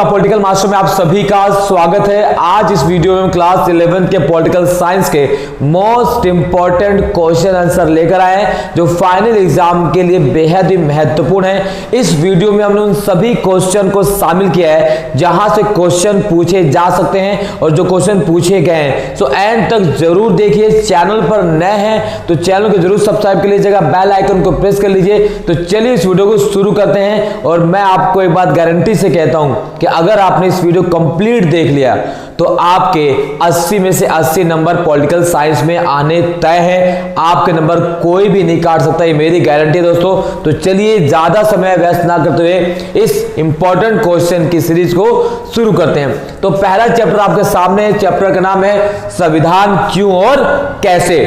का political master में आप सभी का स्वागत है। आज इस वीडियो में क्लास 11 के पॉलिटिकल साइंस के मोस्ट इंपॉर्टेंट क्वेश्चन आंसर लेकर आए हैं जो फाइनल एग्जाम के लिए बेहद ही महत्वपूर्ण है। इस वीडियो में हमने उन सभी क्वेश्चन को शामिल किया है जहां से क्वेश्चन पूछे जा सकते हैं और जो क्वेश्चन पूछे गए हैं सो एंड तक जरूर देखिए। चैनल पर नए हैं तो चैनल को जरूर सब्सक्राइब कर लीजिएगा, बेल आइकन को प्रेस कर लीजिए। तो चलिए इस वीडियो को शुरू करते हैं। और मैं आपको एक बात गारंटी से कहता हूं कि अगर आपने इस वीडियो कंप्लीट देख लिया तो आपके 80 में से 80 नंबर पॉलिटिकल साइंस में आने तय है। आपके नंबर कोई भी नहीं काट सकता, ये मेरी गारंटी है दोस्तों। तो चलिए ज्यादा समय व्यस्त ना करते हुए इस इंपॉर्टेंट क्वेश्चन की सीरीज को शुरू करते हैं। तो पहला चैप्टर आपके सामने है, चैप्टर का नाम है संविधान क्यों और कैसे।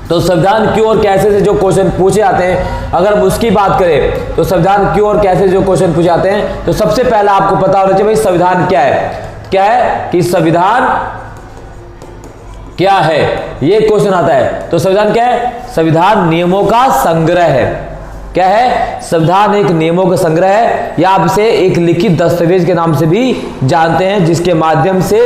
तो संविधान क्यों और कैसे से जो क्वेश्चन पूछे जाते हैं, अगर हम उसकी बात करें तो संविधान क्यों और कैसे जो क्वेश्चन पूछे जाते हैं तो सबसे पहला आपको पता होना चाहिए भाई संविधान क्या है। क्या है कि संविधान क्या है, ये क्वेश्चन आता है। तो संविधान क्या है? संविधान नियमों का संग्रह है। क्या है? संविधान एक नियमों का संग्रह है या आप इसे एक लिखित दस्तावेज के नाम से भी जानते हैं जिसके माध्यम से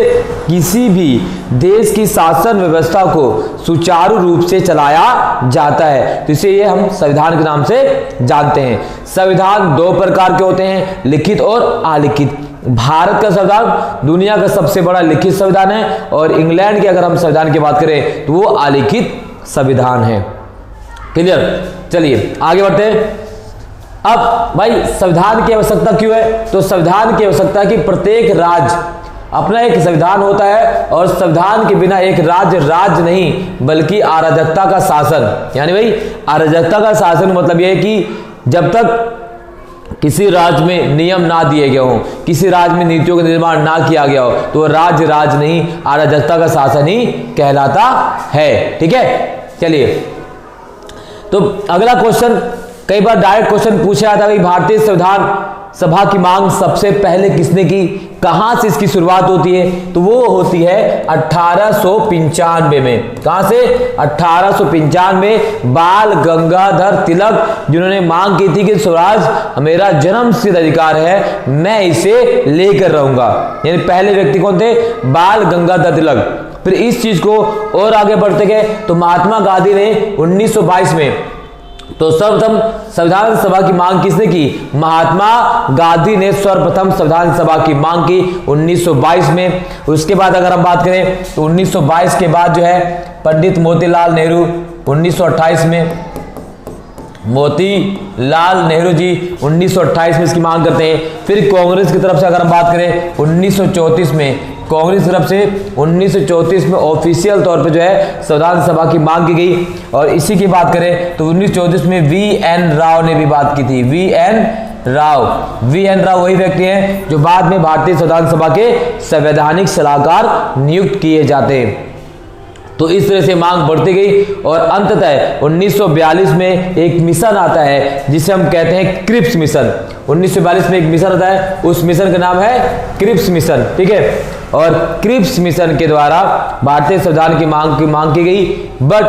किसी भी देश की शासन व्यवस्था को सुचारू रूप से चलाया जाता है। तो इसे ये हम संविधान के नाम से जानते हैं। संविधान दो प्रकार के होते हैं, लिखित और अलिखित। भारत का संविधान दुनिया का सबसे बड़ा लिखित संविधान है और इंग्लैंड की अगर हम संविधान की बात करें तो वो अलिखित संविधान है। क्लियर? चलिए आगे बढ़ते हैं। अब भाई संविधान की आवश्यकता क्यों है? तो संविधान की आवश्यकता है कि प्रत्येक राज्य अपना एक संविधान होता है और संविधान के बिना एक राज्य नहीं बल्कि अराजकता का शासन। यानी भाई अराजकता का शासन मतलब यह है कि जब तक किसी राज्य में नियम ना दिए गए हों, किसी राज्य में नीतियों का निर्माण ना किया गया हो तो वो राज्य नहीं अराजकता का शासन ही कहलाता है। ठीक है, चलिए तो अगला क्वेश्चन, कई बार डायरेक्ट क्वेश्चन पूछा जाता है भारतीय संविधान सभा की मांग सबसे पहले किसने की, कहां से इसकी शुरुआत होती है? तो वो होती है 1895 में। कहां से? 1895 बाल गंगाधर तिलक, जिन्होंने मांग की थी कि स्वराज मेरा जन्म सिद्ध अधिकार है, मैं इसे लेकर रहूंगा। यानी पहले व्यक्ति कौन थे? बाल गंगाधर तिलक। फिर इस चीज को और आगे बढ़ते गए तो महात्मा गांधी ने 1922 में, तो सर्वप्रथम संविधान सभा की मांग किसने की? महात्मा गांधी ने सर्वप्रथम संविधान सभा की मांग की 1922 में। उसके बाद अगर हम बात करें तो 1922 के बाद जो है पंडित मोतीलाल नेहरू 1928 में, मोतीलाल नेहरू जी 1928 में इसकी मांग करते हैं। फिर कांग्रेस की तरफ से अगर हम बात करें 1934 में, कांग्रेस की तरफ से 1934 में ऑफिशियल तौर पे जो है संविधान सभा की मांग की गई। और इसी की बात करें तो 1934 में वी.एन. राव ने भी बात की थी। वी.एन. राव वही व्यक्ति हैं जो बाद में भारतीय संविधान सभा के संवैधानिक सलाहकार नियुक्त किए जाते हैं। तो इस तरह से मांग बढ़ती गई और अंततः 1942 में एक मिशन आता है जिसे हम कहते हैं क्रिप्स मिशन। 1942 में एक मिशन आता है, उस मिशन का नाम है क्रिप्स मिशन। ठीक है, और क्रिप्स मिशन के द्वारा भारतीय संविधान की मांग की गई, बट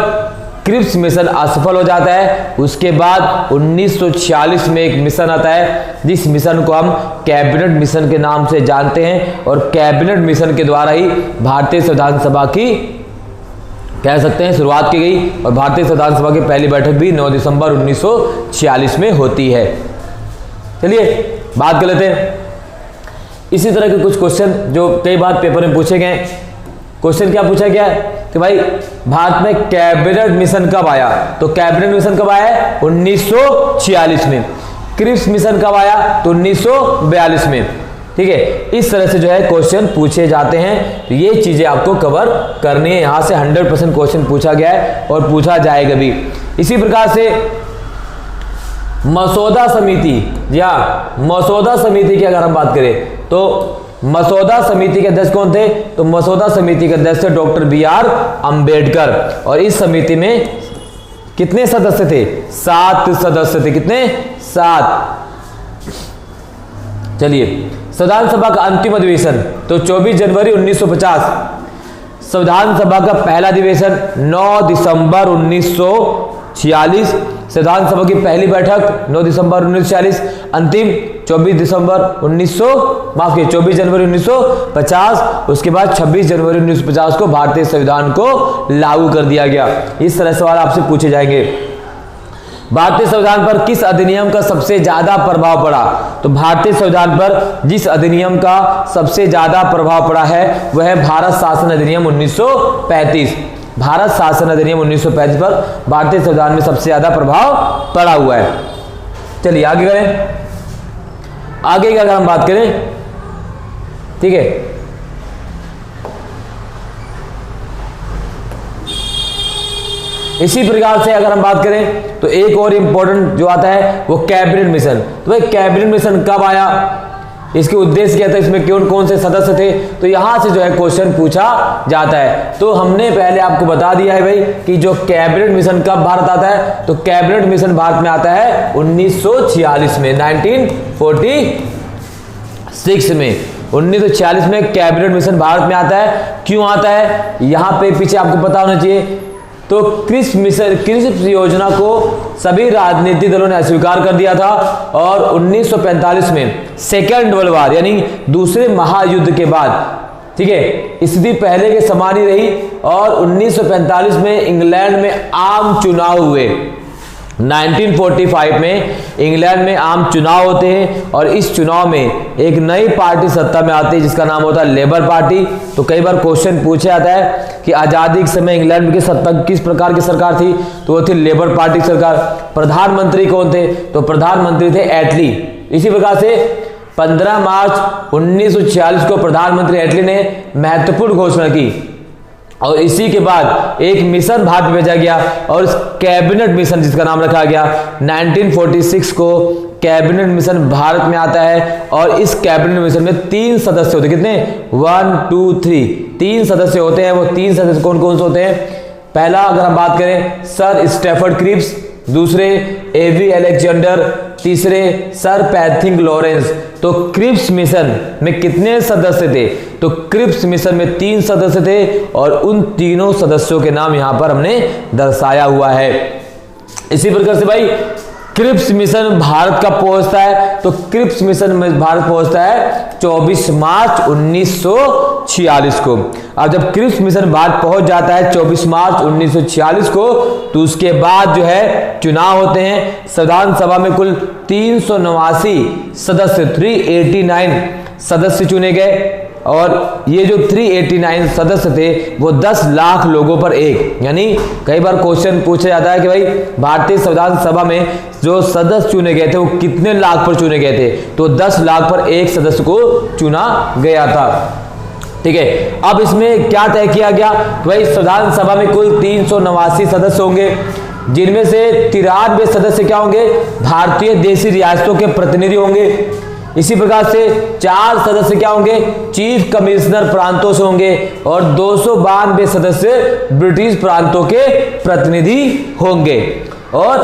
क्रिप्स मिशन असफल हो जाता है। उसके बाद 1946 में एक मिशन आता है जिस मिशन को हम कैबिनेट मिशन के नाम से जानते हैं और कैबिनेट मिशन के द्वारा ही भारतीय संविधान सभा की कह सकते हैं शुरुआत की गई और भारतीय संविधान सभा की पहली बैठक भी 9 दिसंबर 1946 में होती है। चलिए बात कर लेते हैं इसी तरह के कुछ क्वेश्चन जो कई बार पेपर में पूछे गए। क्वेश्चन क्या पूछा गया कि भाई भारत में कैबिनेट मिशन कब आया? तो कैबिनेट मिशन कब आया? 1946 में। क्रिप्स मिशन कब आया? तो 1942 में। ठीक है, इस तरह से जो है क्वेश्चन पूछे जाते हैं। तो ये चीजें आपको कवर करनी है। यहां से 100% क्वेश्चन पूछा गया है और पूछा जाएगा भी। इसी प्रकार से मसौदा समिति या मसौदा समिति की अगर हम बात करें तो मसौदा समिति के अध्यक्ष कौन थे? तो मसौदा समिति के अध्यक्ष थे डॉक्टर बी.आर. अंबेडकर। और इस समिति में कितने सदस्य थे? 7 सदस्य थे। कितने? 7। चलिए संविधान सभा का अंतिम अधिवेशन तो 24 जनवरी 1950। संविधान सभा का पहला अधिवेशन 9 दिसंबर 1946। संविधान सभा की पहली बैठक 9 दिसंबर 1946। अंतिम 24 जनवरी 1950, उसके बाद 26 जनवरी 1950 को भारतीय संविधान को लागू कर दिया गया। इस तरह सवाल आपसे पूछे जाएंगे। भारतीय संविधान पर किस अधिनियम का सबसे ज्यादा प्रभाव पड़ा? तो भारतीय संविधान पर जिस अधिनियम का सबसे ज्यादा प्रभाव पड़ा है वह है भारत शासन अधिनियम 1935। भारत शासन अधिनियम 1935 पर भारतीय संविधान में सबसे ज्यादा प्रभाव पड़ा हुआ है। चलिए आगे करें। आगे की अगर हम बात करें, ठीक है, इसी प्रकार से अगर हम बात करें तो एक और इंपॉर्टेंट जो आता है वो कैबिनेट मिशन। तो भाई कैबिनेट मिशन कब आया, इसके उद्देश्य क्या था, इसमें कौन कौन से सदस्य थे, तो यहां से जो है क्वेश्चन पूछा जाता है। तो हमने पहले आपको बता दिया है भाई कि जो कैबिनेट मिशन कब भारत आता है, तो कैबिनेट मिशन भारत में आता है 1946 में, 1946 में, 1946 में कैबिनेट मिशन भारत में आता है। क्यों आता है, यहां पे पीछे आपको पता होना चाहिए। तो क्रिप्स योजना को सभी राजनीतिक दलों ने अस्वीकार कर दिया था और 1945 में सेकेंड वर्ल्ड वॉर यानी दूसरे महायुद्ध के बाद, ठीक है, स्थिति पहले के समान ही रही और 1945 में इंग्लैंड में आम चुनाव हुए। 1945 में इंग्लैंड में आम चुनाव होते हैं और इस चुनाव में एक नई पार्टी सत्ता में आती है जिसका नाम होता है लेबर पार्टी। तो कई बार क्वेश्चन पूछा जाता है कि आजादी के समय इंग्लैंड की सत्ता किस प्रकार की सरकार थी, तो वो थी लेबर पार्टी सरकार। प्रधानमंत्री कौन थे, तो प्रधानमंत्री थे एटली। इसी प्रकार से 15 मार्च 1946 को प्रधानमंत्री एटली ने महत्वपूर्ण घोषणा की और इसी के बाद एक मिशन भारत भेजा गया और इस कैबिनेट मिशन जिसका नाम रखा गया 1946 को कैबिनेट मिशन भारत में आता है। और इस कैबिनेट मिशन में 3 सदस्य होते हैं। कितने, 1 2 3, 3 सदस्य होते हैं। वो 3 सदस्य कौन कौन से होते हैं? पहला अगर हम बात करें सर स्टैफर्ड क्रिप्स, दूसरे एवी अलेक्जेंडर, तीसरे सर पैथिंग लॉरेंस। तो क्रिप्स मिशन में कितने सदस्य थे, तो क्रिप्स मिशन में 3 सदस्य थे और उन तीनों सदस्यों के नाम यहां पर हमने दर्शाया हुआ है। इसी प्रकार से भाई क्रिप्स मिशन भारत कब पहुंचता है, तो क्रिप्स मिशन में भारत पहुंचता है 24 मार्च 1946 को। अब जब क्रिप्स मिशन भारत पहुंच जाता है 24 मार्च 1946 को, तो उसके बाद जो है चुनाव होते हैं। संविधान सभा में कुल 389 सदस्य 389 सदस्य चुने गए और ये जो 389 सदस्य थे वो 10 लाख लोगों पर एक, यानी कई बार क्वेश्चन पूछा जाता है कि भाई भारतीय संविधान सभा में जो सदस्य चुने गए थे वो कितने लाख पर चुने गए थे, तो 10 लाख पर एक सदस्य को चुना गया था। ठीक है, अब इसमें क्या तय किया गया, भाई संविधान सभा में कुल 389 सदस्य होंगे जिनमें से 93 सदस्य क्या होंगे, भारतीय देशी रियासतों के प्रतिनिधि होंगे। इसी प्रकार से 4 सदस्य क्या होंगे, चीफ कमिश्नर प्रांतों से होंगे और 292 सदस्य ब्रिटिश प्रांतों के प्रतिनिधि होंगे। और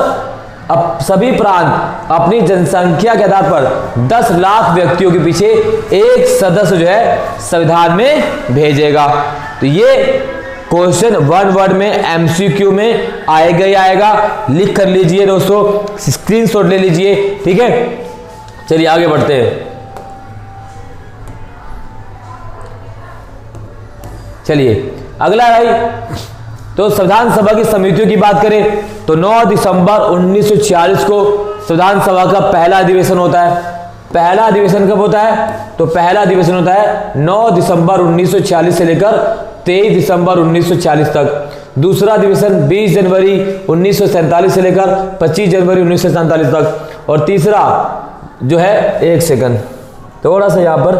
अब सभी प्रांत अपनी जनसंख्या के आधार पर 10 लाख व्यक्तियों के पीछे एक सदस्य जो है संविधान में भेजेगा। तो ये क्वेश्चन 1 वर्ड में एमसीक्यू में आएगा ही आएगा, लिख कर लीजिए दोस्तों, स्क्रीनशॉट ले लीजिए। ठीक है, चलिए आगे बढ़ते हैं। चलिए अगला भाई, तो संविधान सभा की समितियों की बात करें तो 9 दिसंबर 1946 को संविधान सभा का पहला अधिवेशन होता है। पहला अधिवेशन कब होता है, तो पहला अधिवेशन होता है 9 दिसंबर 1946 से लेकर 23 दिसंबर 1946 तक। दूसरा अधिवेशन 20 जनवरी 1947 से लेकर 25 जनवरी 1947 तक। और तीसरा जो है, एक सेकंड थोड़ा सा यहां पर,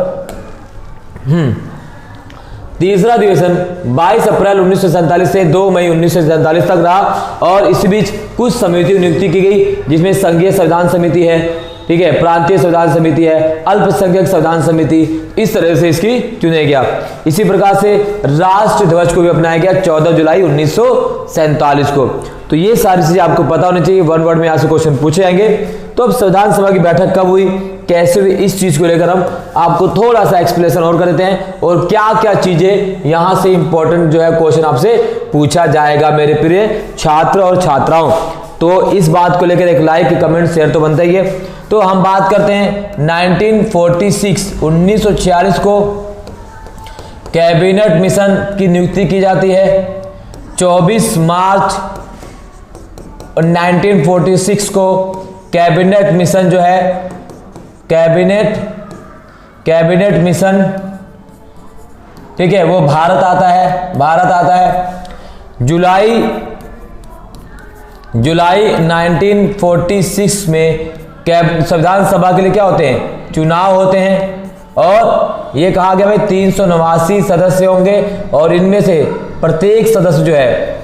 तीसरा अधिवेशन 22 अप्रैल 1947 से 2 मई 1947 तक रहा। और इस बीच कुछ समितियों की नियुक्ति की गई जिसमें संघीय संविधान समिति है, ठीक है, प्रांतीय संविधान समिति है, अल्पसंख्यक संविधान समिति, इस तरह से इसकी चुने गया। इसी प्रकार से राष्ट्र ध्वज को भी अपनाया गया 14 जुलाई 1947 को। तो ये सारी चीजें आपको पता होनी चाहिए, 1 वर्ड में यहाँ से क्वेश्चन पूछे जाएंगे। तो अब संविधान सभा की बैठक कब हुई, कैसे हुई, इस चीज को लेकर हम आपको थोड़ा सा एक्सप्लेनेशन और कर देते हैं और क्या क्या चीजें यहां से इंपॉर्टेंट जो है क्वेश्चन आपसे पूछा जाएगा मेरे प्रिय छात्र और छात्राओं। तो इस बात को लेकर एक लाइक कमेंट शेयर तो बनता ही है। तो हम बात करते हैं 1946 को कैबिनेट मिशन की नियुक्ति की जाती है। 24 मार्च 1946 को कैबिनेट मिशन जो है कैबिनेट मिशन, ठीक है, वो भारत आता है। जुलाई 1946 में संविधान सभा के लिए क्या होते हैं, चुनाव होते हैं। और ये कहा गया भाई 389 सदस्य होंगे और इनमें से प्रत्येक सदस्य जो है,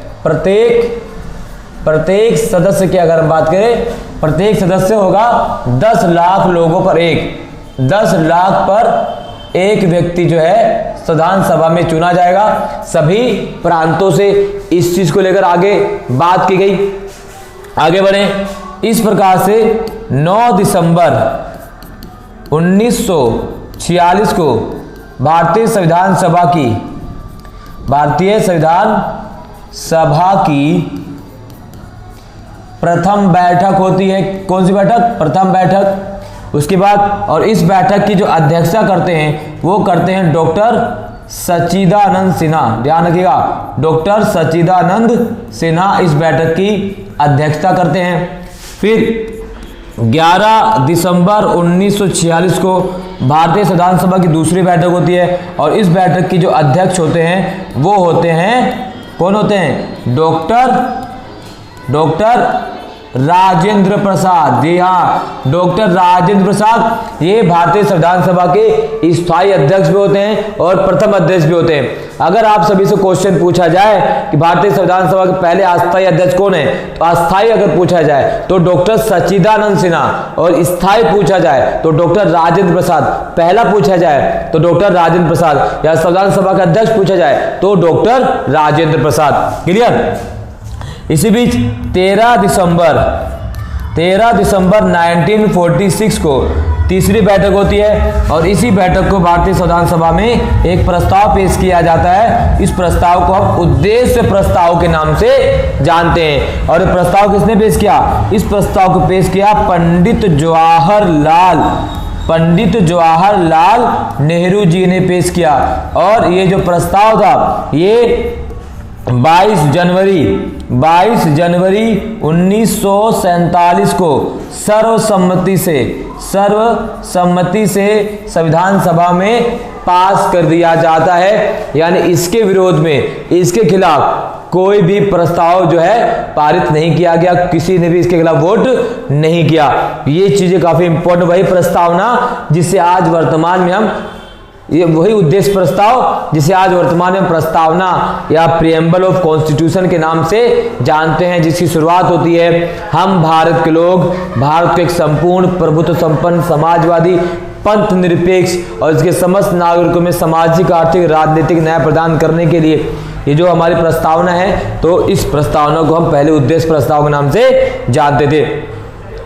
प्रत्येक सदस्य की अगर हम बात करें, प्रत्येक सदस्य होगा 10 लाख लोगों पर 10 लाख पर एक व्यक्ति जो है संविधान सभा में चुना जाएगा। सभी प्रांतों से इस चीज को लेकर आगे बात की गई। आगे बढ़े। इस प्रकार से 9 दिसंबर 1946 को भारतीय संविधान सभा की प्रथम बैठक होती है। कौन सी बैठक? प्रथम बैठक। उसके बाद और इस बैठक की जो अध्यक्षता करते हैं वो करते हैं डॉक्टर सच्चिदानंद सिन्हा। ध्यान रखिएगा, डॉक्टर सच्चिदानंद सिन्हा इस बैठक की अध्यक्षता करते हैं। फिर 11 दिसंबर 1946 को भारतीय संविधान सभा की दूसरी बैठक होती है और इस बैठक की जो अध्यक्ष होते हैं वो होते हैं, कौन होते हैं? डॉक्टर राजेंद्र प्रसाद। जी हाँ, डॉक्टर राजेंद्र प्रसाद ये भारतीय संविधान सभा के स्थायी अध्यक्ष भी होते हैं और प्रथम अध्यक्ष भी होते हैं। अगर आप सभी से क्वेश्चन पूछा जाए कि भारतीय संविधान सभा के पहले अस्थायी अध्यक्ष कौन है, तो अस्थायी अगर पूछा जाए तो डॉक्टर सच्चिदानंद सिन्हा, और स्थायी पूछा जाए तो डॉक्टर राजेंद्र प्रसाद। पहला पूछा जाए तो डॉक्टर राजेंद्र प्रसाद, या संविधान सभा का अध्यक्ष पूछा जाए तो डॉक्टर राजेंद्र प्रसाद। क्लियर? इसी बीच 13 दिसंबर 1946 को तीसरी बैठक होती है और इसी बैठक को भारतीय संविधान सभा में एक प्रस्ताव पेश किया जाता है। इस प्रस्ताव को हम उद्देश्य प्रस्ताव के नाम से जानते हैं। और प्रस्ताव किसने पेश किया? इस प्रस्ताव को पेश किया पंडित जवाहरलाल नेहरू जी ने पेश किया। और ये जो प्रस्ताव था ये 22 जनवरी 1947 को सर्वसम्मति से संविधान सभा में पास कर दिया जाता है। यानी इसके विरोध में, इसके खिलाफ कोई भी प्रस्ताव जो है पारित नहीं किया गया, किसी ने भी इसके खिलाफ वोट नहीं किया। ये चीजें काफी इंपॉर्टेंट, वही प्रस्तावना जिसे आज वर्तमान में हम, ये वही उद्देश्य प्रस्ताव जिसे आज वर्तमान में प्रस्तावना या प्रिएम्बल ऑफ कॉन्स्टिट्यूशन के नाम से जानते हैं, जिसकी शुरुआत होती है, हम भारत के लोग भारत को एक संपूर्ण प्रभुत्व संपन्न समाजवादी पंथ निरपेक्ष और इसके समस्त नागरिकों में सामाजिक आर्थिक राजनीतिक न्याय प्रदान करने के लिए ये जो हमारी प्रस्तावना है, तो इस प्रस्तावना को हम पहले उद्देश्य प्रस्ताव के नाम से जानते थे।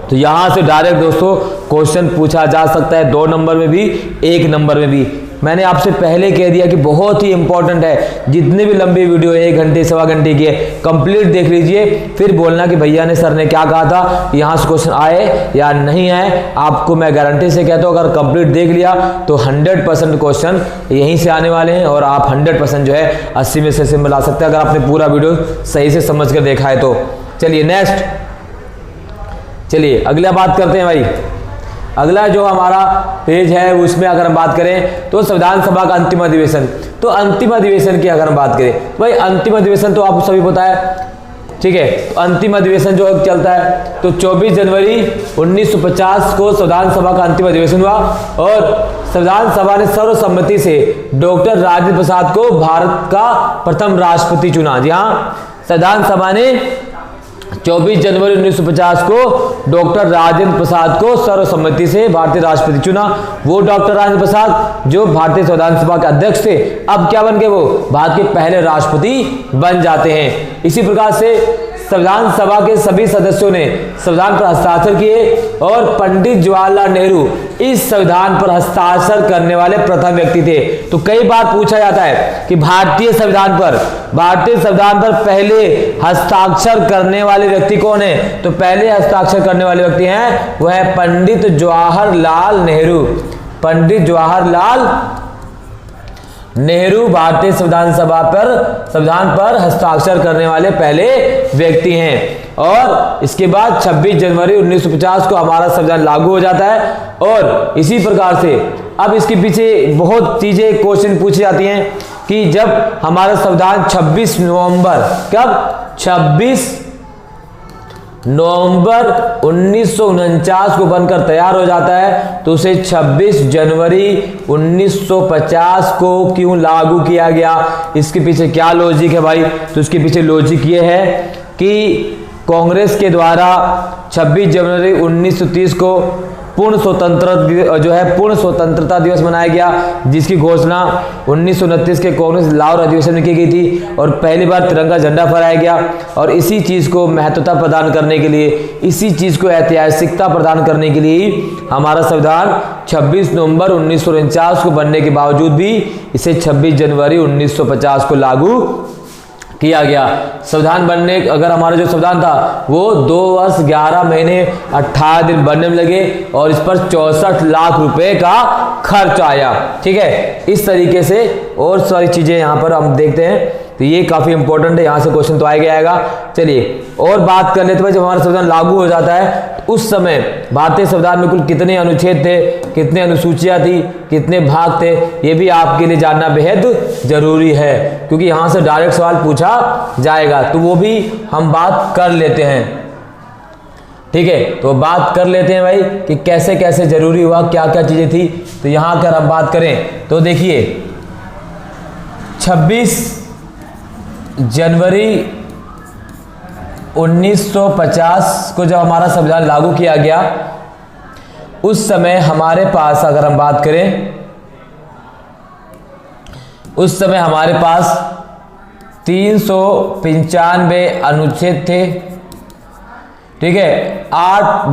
तो यहां से डायरेक्ट दोस्तों क्वेश्चन पूछा जा सकता है 2 नंबर में भी, 1 नंबर में भी। मैंने आपसे पहले कह दिया कि बहुत ही इंपॉर्टेंट है, जितने भी लंबी वीडियो 1 घंटे सवा घंटे की है कंप्लीट देख लीजिए, फिर बोलना कि भैया ने सर ने क्या कहा था, यहाँ से क्वेश्चन आए या नहीं आए। आपको मैं गारंटी से कहता हूँ अगर कंप्लीट देख लिया तो 100% क्वेश्चन यहीं से आने वाले हैं और आप 100% जो है 80 में से मिला सकते हैं अगर आपने पूरा वीडियो सही से समझ कर देखा है तो। चलिए नेक्स्ट, चलिए अगला बात करते हैं भाई। अगला जो हमारा पेज है उसमें अगर हम बात करें तो संविधान सभा का अंतिम अधिवेशन। तो अंतिम अधिवेशन की अगर हम बात करें तो भाई अंतिम अधिवेशन तो आपको सभी पता है, ठीक है। तो अंतिम अधिवेशन जो चलता है तो 24 जनवरी 1950 को संविधान सभा का अंतिम अधिवेशन हुआ और संविधान सभा ने सर्वसम्मति से डॉक्टर राजेंद्र प्रसाद को भारत का प्रथम राष्ट्रपति चुना। जी हाँ, संविधान सभा ने 24 जनवरी 1950 को डॉक्टर राजेंद्र प्रसाद को सर्वसम्मति से भारतीय राष्ट्रपति चुना। वो डॉक्टर राजेंद्र प्रसाद जो भारतीय संविधान सभा के अध्यक्ष थे, अब क्या बन गए? वो भारत के पहले राष्ट्रपति बन जाते हैं। इसी प्रकार से संविधान सभा के सभी सदस्यों ने संविधान पर हस्ताक्षर किए और पंडित जवाहरलाल नेहरू इस संविधान पर हस्ताक्षर करने वाले प्रथम व्यक्ति थे। तो कई बार पूछा जाता है कि भारतीय संविधान पर पहले हस्ताक्षर करने वाले व्यक्ति कौन है? तो पहले हस्ताक्षर करने वाले व्यक्ति हैं वो है पंडित जवाहरलाल नेहरू। पंडित जवाहरलाल नेहरू भारतीय संविधान पर हस्ताक्षर करने वाले पहले व्यक्ति हैं। और इसके बाद 26 जनवरी 1950 को हमारा संविधान लागू हो जाता है। और इसी प्रकार से अब इसके पीछे बहुत चीजें क्वेश्चन पूछी जाती हैं कि जब हमारा संविधान 26 नवंबर 1949 को बनकर तैयार हो जाता है, तो उसे 26 जनवरी 1950 को क्यों लागू किया गया? इसके पीछे क्या लॉजिक है भाई? तो इसके पीछे लॉजिक ये है कि कांग्रेस के द्वारा 26 जनवरी 1930 को पूर्ण स्वतंत्रता दिवस मनाया गया, जिसकी घोषणा 1929 के कांग्रेस लाहौर अधिवेशन में की गई थी और पहली बार तिरंगा झंडा फहराया गया। और इसी चीज़ को महत्वता प्रदान करने के लिए, इसी चीज़ को ऐतिहासिकता प्रदान करने के लिए हमारा संविधान 26 नवंबर 1949 को बनने के बावजूद भी इसे 26 जनवरी 1950 को लागू किया गया। संविधान बनने, अगर हमारा जो संविधान था वो 2 वर्ष 11 महीने 18 दिन बनने में लगे और इस पर 64 लाख रुपए का खर्च आया। ठीक है, इस तरीके से और सारी चीजें यहाँ पर हम देखते हैं, तो ये काफी इंपॉर्टेंट है, यहाँ से क्वेश्चन तो आएगा। चलिए और बात कर लेते हैं, जब हमारा संविधान लागू हो जाता है उस समय भारतीय संविधान में कुल कितने अनुच्छेद थे, कितने अनुसूचियां थी, कितने भाग थे, ये भी आपके लिए जानना बेहद जरूरी है, क्योंकि यहाँ से डायरेक्ट सवाल पूछा जाएगा। तो वो भी हम बात कर लेते हैं। ठीक है, तो बात कर लेते हैं भाई कि कैसे कैसे जरूरी हुआ, क्या क्या चीजें थी। तो यहाँ अगर हम बात करें तो देखिए 26 जनवरी 1950 को जब हमारा संविधान लागू किया गया, उस समय हमारे पास, अगर हम बात करें, उस समय हमारे पास 395 अनुच्छेद थे। ठीक है, 8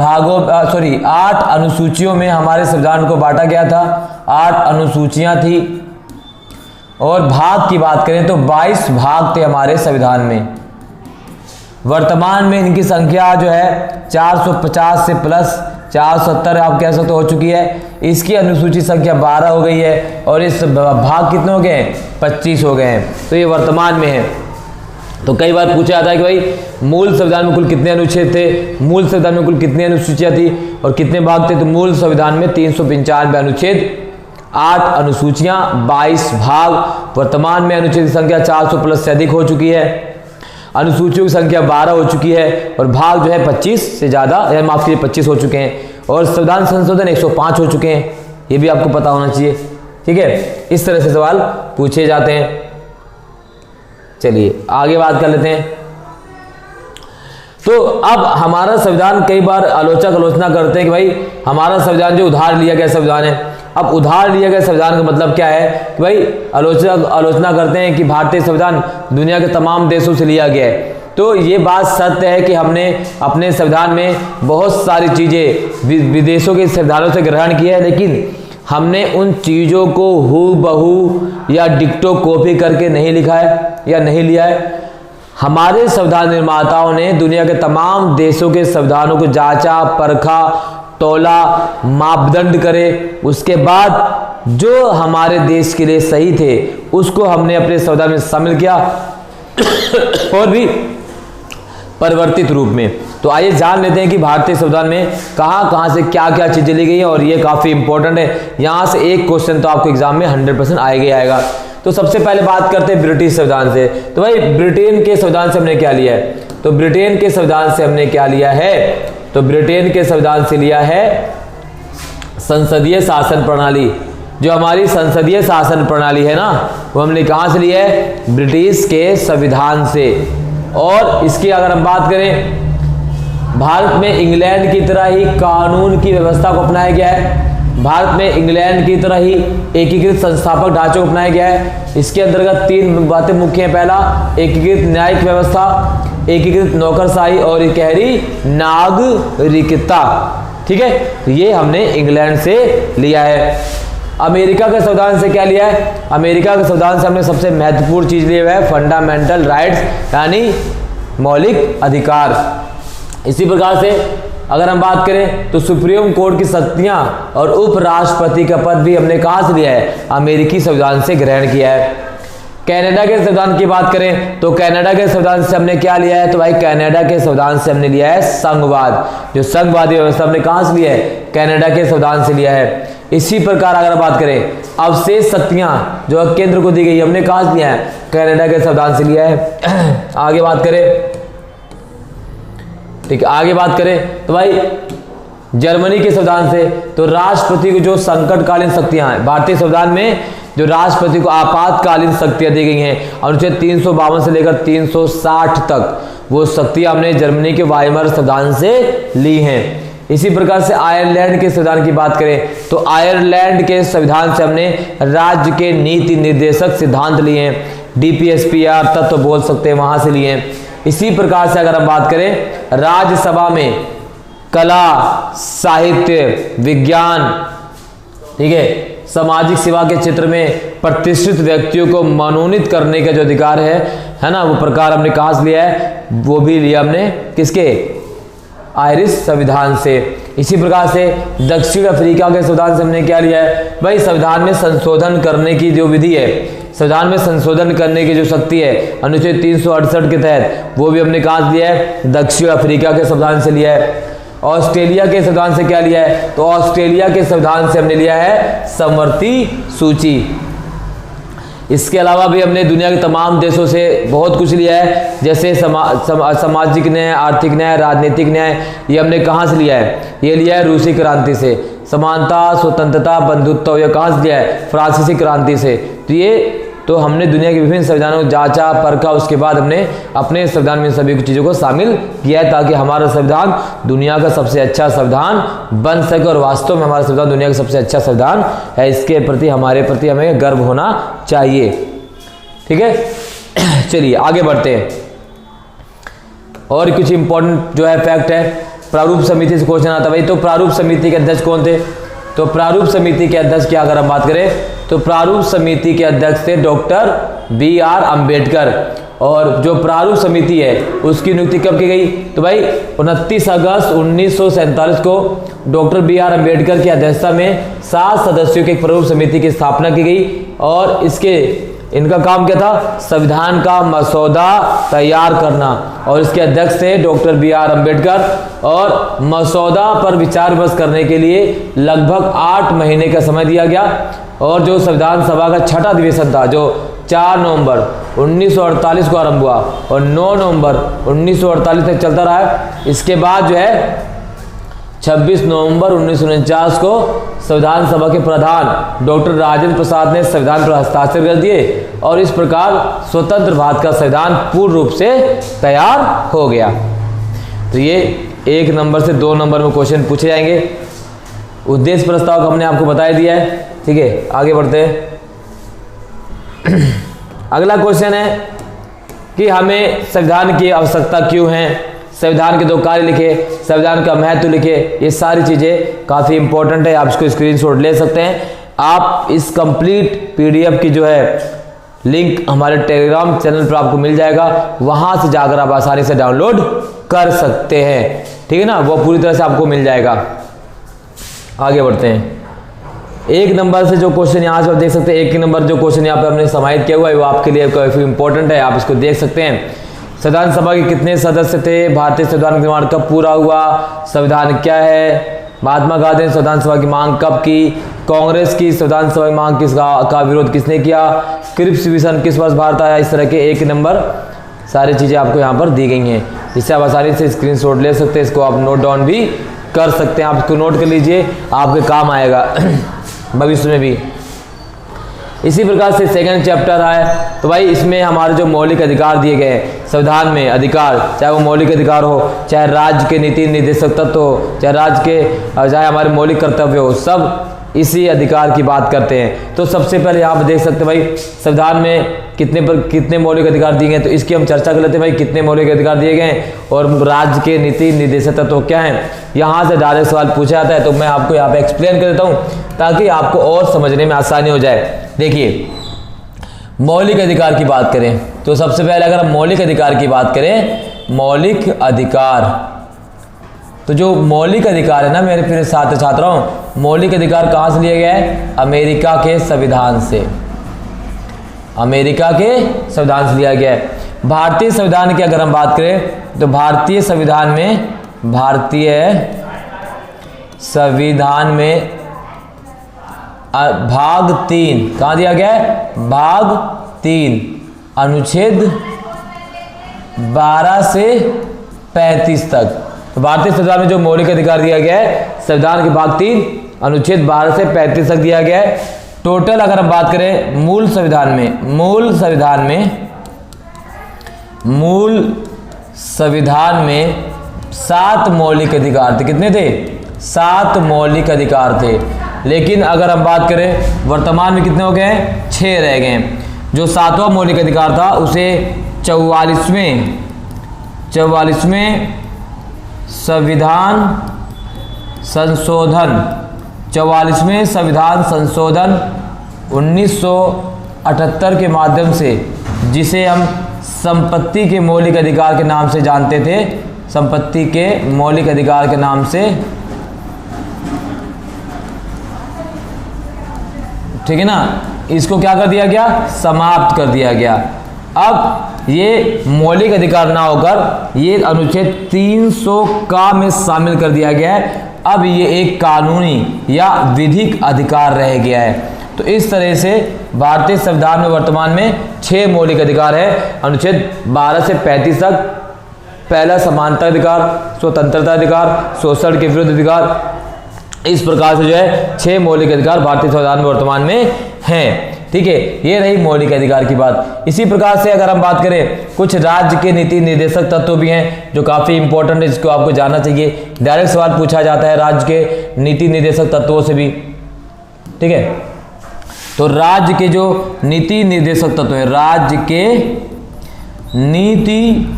अनुसूचियों में हमारे संविधान को बांटा गया था, 8 अनुसूचियां थी। और भाग की बात करें तो 22 भाग थे हमारे संविधान में। वर्तमान में इनकी संख्या जो है 450 से प्लस 470 आप कह सकते हो चुकी है। इसकी अनुसूची संख्या 12 हो गई है और इस भाग कितने हो गए हैं? 25 हो गए हैं। तो ये वर्तमान में है। तो कई बार पूछा जाता है कि भाई मूल संविधान में कुल कितने अनुच्छेद थे, मूल संविधान में कुल कितनी अनुसूचियां थी और कितने भाग थे? तो मूल संविधान में 395 अनुच्छेद, 8 अनुसूचियां, 22 भाग। वर्तमान में अनुच्छेद की संख्या 400 प्लस से अधिक हो चुकी है, अनुसूचियों की संख्या 12 हो चुकी है और भाग जो है 25 से ज़्यादा, माफ कीजिए 25 हो चुके हैं और संविधान संशोधन 105 हो चुके हैं। ये भी आपको पता होना चाहिए। ठीक है, इस तरह से सवाल पूछे जाते हैं। चलिए आगे बात कर लेते हैं। तो अब हमारा संविधान, कई बार आलोचना करते हैं कि भाई हमारा संविधान जो उधार लिया गया संविधान है। अब उधार लिया गया संविधान का मतलब क्या है कि भाई आलोचना करते हैं कि भारतीय संविधान दुनिया के तमाम देशों से लिया गया है। तो ये बात सत्य है कि हमने अपने संविधान में बहुत सारी चीजें विदेशों के संविधानों से ग्रहण की है, लेकिन हमने उन चीजों को हूबहू या डिक्टो कॉपी करके नहीं लिखा है या नहीं लिया है। हमारे संविधान निर्माताओं ने दुनिया के तमाम देशों के संविधानों को जांचा, परखा, तौला, मापदंड करे, उसके बाद जो हमारे देश के लिए सही थे उसको हमने अपने संविधान में शामिल किया और भी परिवर्तित रूप में। तो आइए जान लेते हैं कि भारतीय संविधान में कहां से क्या क्या चीजें ली गई हैं, और ये काफी इंपॉर्टेंट है। यहां से एक क्वेश्चन तो आपको एग्जाम में 100% आएगा। तो सबसे पहले बात करते हैं ब्रिटिश संविधान से। तो भाई ब्रिटेन के संविधान से हमने क्या लिया है? तो ब्रिटेन के संविधान से हमने क्या लिया है? तो ब्रिटेन के संविधान से लिया है संसदीय शासन प्रणाली। जो हमारी संसदीय शासन प्रणाली है ना, वो हमने कहां से लिया है? ब्रिटिश के संविधान से। और इसकी अगर हम बात करें, भारत में इंग्लैंड की तरह ही कानून की व्यवस्था को अपनाया गया है। भारत में इंग्लैंड की तरह ही एकीकृत संस्थापक ढांचे को अपनाया गया है। इसके अंतर्गत 3 बातें मुख्य हैं। पहला, एकीकृत न्यायिक व्यवस्था, एकीकृत नौकरशाही और इकहरी नागरिकता। ठीक है, तो ये हमने इंग्लैंड से लिया है। अमेरिका के संविधान से क्या लिया है? अमेरिका के संविधान से हमने सबसे महत्वपूर्ण चीज लिया हुआ है फंडामेंटल राइट्स, यानी मौलिक अधिकार। इसी प्रकार से अगर हम बात करें तो सुप्रीम कोर्ट की शक्तियां और उपराष्ट्रपति का पद भी हमने कहां से लिया है? अमेरिकी संविधान से ग्रहण किया है। कनाडा के संविधान की बात करें तो कनाडा के संविधान से हमने क्या लिया है? तो भाई कनाडा के संविधान से हमने लिया है संघवाद। जो संघवादी व्यवस्था हमने कहां से लिया है? कनाडा के संविधान से लिया है। इसी प्रकार अगर बात करें अवशेष शक्तियां जो केंद्र को दी गई हमने कहां से लिया है? कनाडा के संविधान से लिया है। आगे बात करें, ठीक है, आगे बात करें तो भाई जर्मनी के संविधान से तो राष्ट्रपति को जो संकटकालीन शक्तियां हैं, भारतीय संविधान में जो राष्ट्रपति को आपातकालीन शक्तियां दी गई हैं अनुच्छेद 352 से लेकर 360 तक, वो शक्तियां हमने जर्मनी के वाइमर संविधान से ली हैं। इसी प्रकार से आयरलैंड के संविधान की बात करें तो आयरलैंड के संविधान से हमने राज्य के नीति निर्देशक सिद्धांत लिए हैं, डीपीएसपीआर तत्व बोल सकते हैं, वहां से लिए हैं। इसी प्रकार से अगर हम बात करें राज्यसभा में कला, साहित्य, विज्ञान, ठीक है, सामाजिक सेवा के क्षेत्र में प्रतिष्ठित व्यक्तियों को मनोनीत करने का जो अधिकार है ना, वो प्रकार हमने कहां से लिया है? वो भी लिया हमने किसके? आयरिश संविधान से। इसी प्रकार से दक्षिण अफ्रीका के संविधान से हमने क्या लिया है? भाई संविधान में संशोधन करने की जो विधि है, संविधान में संशोधन करने की जो शक्ति है अनुच्छेद 368 के तहत, वो भी हमने कहां से लिया है? दक्षिण अफ्रीका के संविधान से लिया है। ऑस्ट्रेलिया के संविधान से क्या लिया है? तो ऑस्ट्रेलिया के संविधान से हमने लिया है समवर्ती सूची। इसके अलावा भी हमने दुनिया के तमाम देशों से बहुत कुछ लिया है, जैसे सामाजिक न्याय, आर्थिक न्याय, राजनीतिक न्याय, ये हमने कहाँ से लिया है? ये लिया है रूसी क्रांति से। समानता, स्वतंत्रता, बंधुत्व, ये कहाँ से लिया है? फ्रांसीसी क्रांति से। तो हमने दुनिया के विभिन्न संविधानों को जांचा परखा, उसके बाद हमने अपने संविधान में सभी चीज़ों को शामिल किया है ताकि हमारा संविधान दुनिया का सबसे अच्छा संविधान बन सके। और वास्तव में हमारा संविधान दुनिया का सबसे अच्छा संविधान है, इसके प्रति हमें गर्व होना चाहिए। ठीक है, चलिए आगे बढ़ते हैं। और कुछ इंपॉर्टेंट जो है फैक्ट है, प्रारूप समिति से क्वेश्चन आता है भाई, तो प्रारूप समिति के अध्यक्ष कौन थे? तो प्रारूप समिति के अध्यक्ष की अगर हम बात करें तो प्रारूप समिति के अध्यक्ष थे डॉक्टर BR अम्बेडकर। और जो प्रारूप समिति है उसकी नियुक्ति कब की गई? तो भाई 29 अगस्त 1947 को डॉक्टर BR अम्बेडकर की अध्यक्षता में 7 सदस्यों की एक प्रारूप समिति की स्थापना की गई। और इनका काम क्या था? संविधान का मसौदा तैयार करना। और इसके अध्यक्ष थे डॉक्टर BR अम्बेडकर। और मसौदा पर विचार विमर्श करने के लिए लगभग 8 महीने का समय दिया गया। और जो संविधान सभा का 6ठा अधिवेशन था, जो 4 नवंबर 1948 को आरंभ हुआ और 9 नवंबर 1948 तक चलता रहा है। इसके बाद जो है 26 नवंबर 1949 को संविधान सभा के प्रधान डॉक्टर राजेंद्र प्रसाद ने संविधान पर हस्ताक्षर कर दिए और इस प्रकार स्वतंत्र भारत का संविधान पूर्ण रूप से तैयार हो गया। तो ये 1 नंबर से 2 नंबर में क्वेश्चन पूछे जाएंगे। उद्देश्य प्रस्ताव हमने आपको बता दिया है। ठीक है, आगे बढ़ते हैं। अगला क्वेश्चन है कि हमें संविधान की आवश्यकता क्यों है, संविधान के 2 कार्य लिखे, संविधान का महत्व लिखे। ये सारी चीजें काफी इंपॉर्टेंट है, आप इसको स्क्रीनशॉट ले सकते हैं। आप इस कंप्लीट PDF की जो है लिंक हमारे टेलीग्राम चैनल पर आपको मिल जाएगा, वहां से जाकर आप आसानी से डाउनलोड कर सकते हैं। ठीक है ना, वो पूरी तरह से आपको मिल जाएगा। आगे बढ़ते हैं। 1 नंबर से जो क्वेश्चन यहाँ से आप देख सकते हैं, 1 नंबर जो क्वेश्चन यहाँ पे हमने समाहित किया हुआ है वो आपके लिए काफी इंपॉर्टेंट है, आप इसको देख सकते हैं। संविधान सभा के कितने सदस्य थे? भारतीय संविधान का निर्माण कब पूरा हुआ? संविधान क्या है? महात्मा गांधी ने संविधान सभा की मांग कब की? कांग्रेस की संविधान सभा की मांग का विरोध किसने किया? क्रिप्स मिशन किस वर्ष भारत आया? इस तरह के 1 नंबर सारी चीजें आपको यहाँ पर दी गई हैं, जिससे आप आसानी से स्क्रीनशॉट ले सकते हैं। इसको आप नोट डाउन भी कर सकते हैं, आप इसको नोट कर लीजिए, आपके काम आएगा भविष्य में भी। इसी प्रकार से 2nd चैप्टर है, तो भाई इसमें हमारे जो मौलिक अधिकार दिए गए हैं संविधान में, अधिकार चाहे वो मौलिक अधिकार हो, चाहे राज्य के नीति निर्देशक तत्व हो, चाहे हमारे मौलिक कर्तव्य हो, सब इसी अधिकार की बात करते हैं। तो सबसे पहले आप देख सकते हैं भाई संविधान में कितने मौलिक अधिकार दिए गए, तो इसकी हम चर्चा कर लेते हैं भाई कितने मौलिक अधिकार दिए गए हैं और राज्य के नीति निर्देशक तत्व क्या हैं। यहाँ से डायरेक्ट सवाल पूछा जाता है, तो मैं आपको यहाँ पे एक्सप्लेन कर देता हूँ ताकि आपको और समझने में आसानी हो जाए। देखिए मौलिक अधिकार की बात करें तो सबसे पहले अगर हम मौलिक अधिकार की बात करें, मौलिक अधिकार, तो जो मौलिक अधिकार है ना मेरे प्रिय छात्र छात्राओं, मौलिक अधिकार कहाँ से लिया गया है? अमेरिका के संविधान से, अमेरिका के संविधान से लिया गया है। भारतीय संविधान की अगर हम बात करें तो भारतीय संविधान में भाग 3 कहाँ दिया गया है? भाग 3 अनुच्छेद 12 से 35 तक। तो भारतीय संविधान में जो मौलिक अधिकार दिया गया है संविधान के भाग 3 अनुच्छेद 12 से 35 तक दिया गया है। टोटल अगर हम बात करें मूल संविधान में 7 मौलिक अधिकार थे। कितने थे? 7 मौलिक अधिकार थे। लेकिन अगर हम बात करें वर्तमान में कितने हो गए हैं? 6 रह गए हैं। जो 7वां मौलिक अधिकार था उसे 44वें संविधान संशोधन 1978 के माध्यम से, जिसे हम संपत्ति के मौलिक अधिकार के नाम से जानते थे, संपत्ति के मौलिक अधिकार के नाम से, ठीक है ना, इसको क्या कर दिया गया? समाप्त कर दिया गया। अब ये मौलिक अधिकार ना होकर ये अनुच्छेद 300 का में शामिल कर दिया गया है। अब ये एक कानूनी या विधिक अधिकार रह गया है। तो इस तरह से भारतीय संविधान में वर्तमान में 6 मौलिक अधिकार है अनुच्छेद 12 से 35 तक। पहला समानता अधिकार, स्वतंत्रता अधिकार, शोषण के विरुद्ध अधिकार, इस प्रकार से जो है 6 मौलिक अधिकार भारतीय संविधान में वर्तमान में हैं। ठीक है, ये रही मौलिक अधिकार की बात। इसी प्रकार से अगर हम बात करें कुछ राज्य के नीति निर्देशक तत्व भी हैं जो काफी इंपॉर्टेंट है, जिसको आपको जानना चाहिए। डायरेक्ट सवाल पूछा जाता है राज्य के नीति निर्देशक तत्वों से भी। ठीक है, तो राज्य के जो नीति निर्देशक तत्व है, राज्य के नीति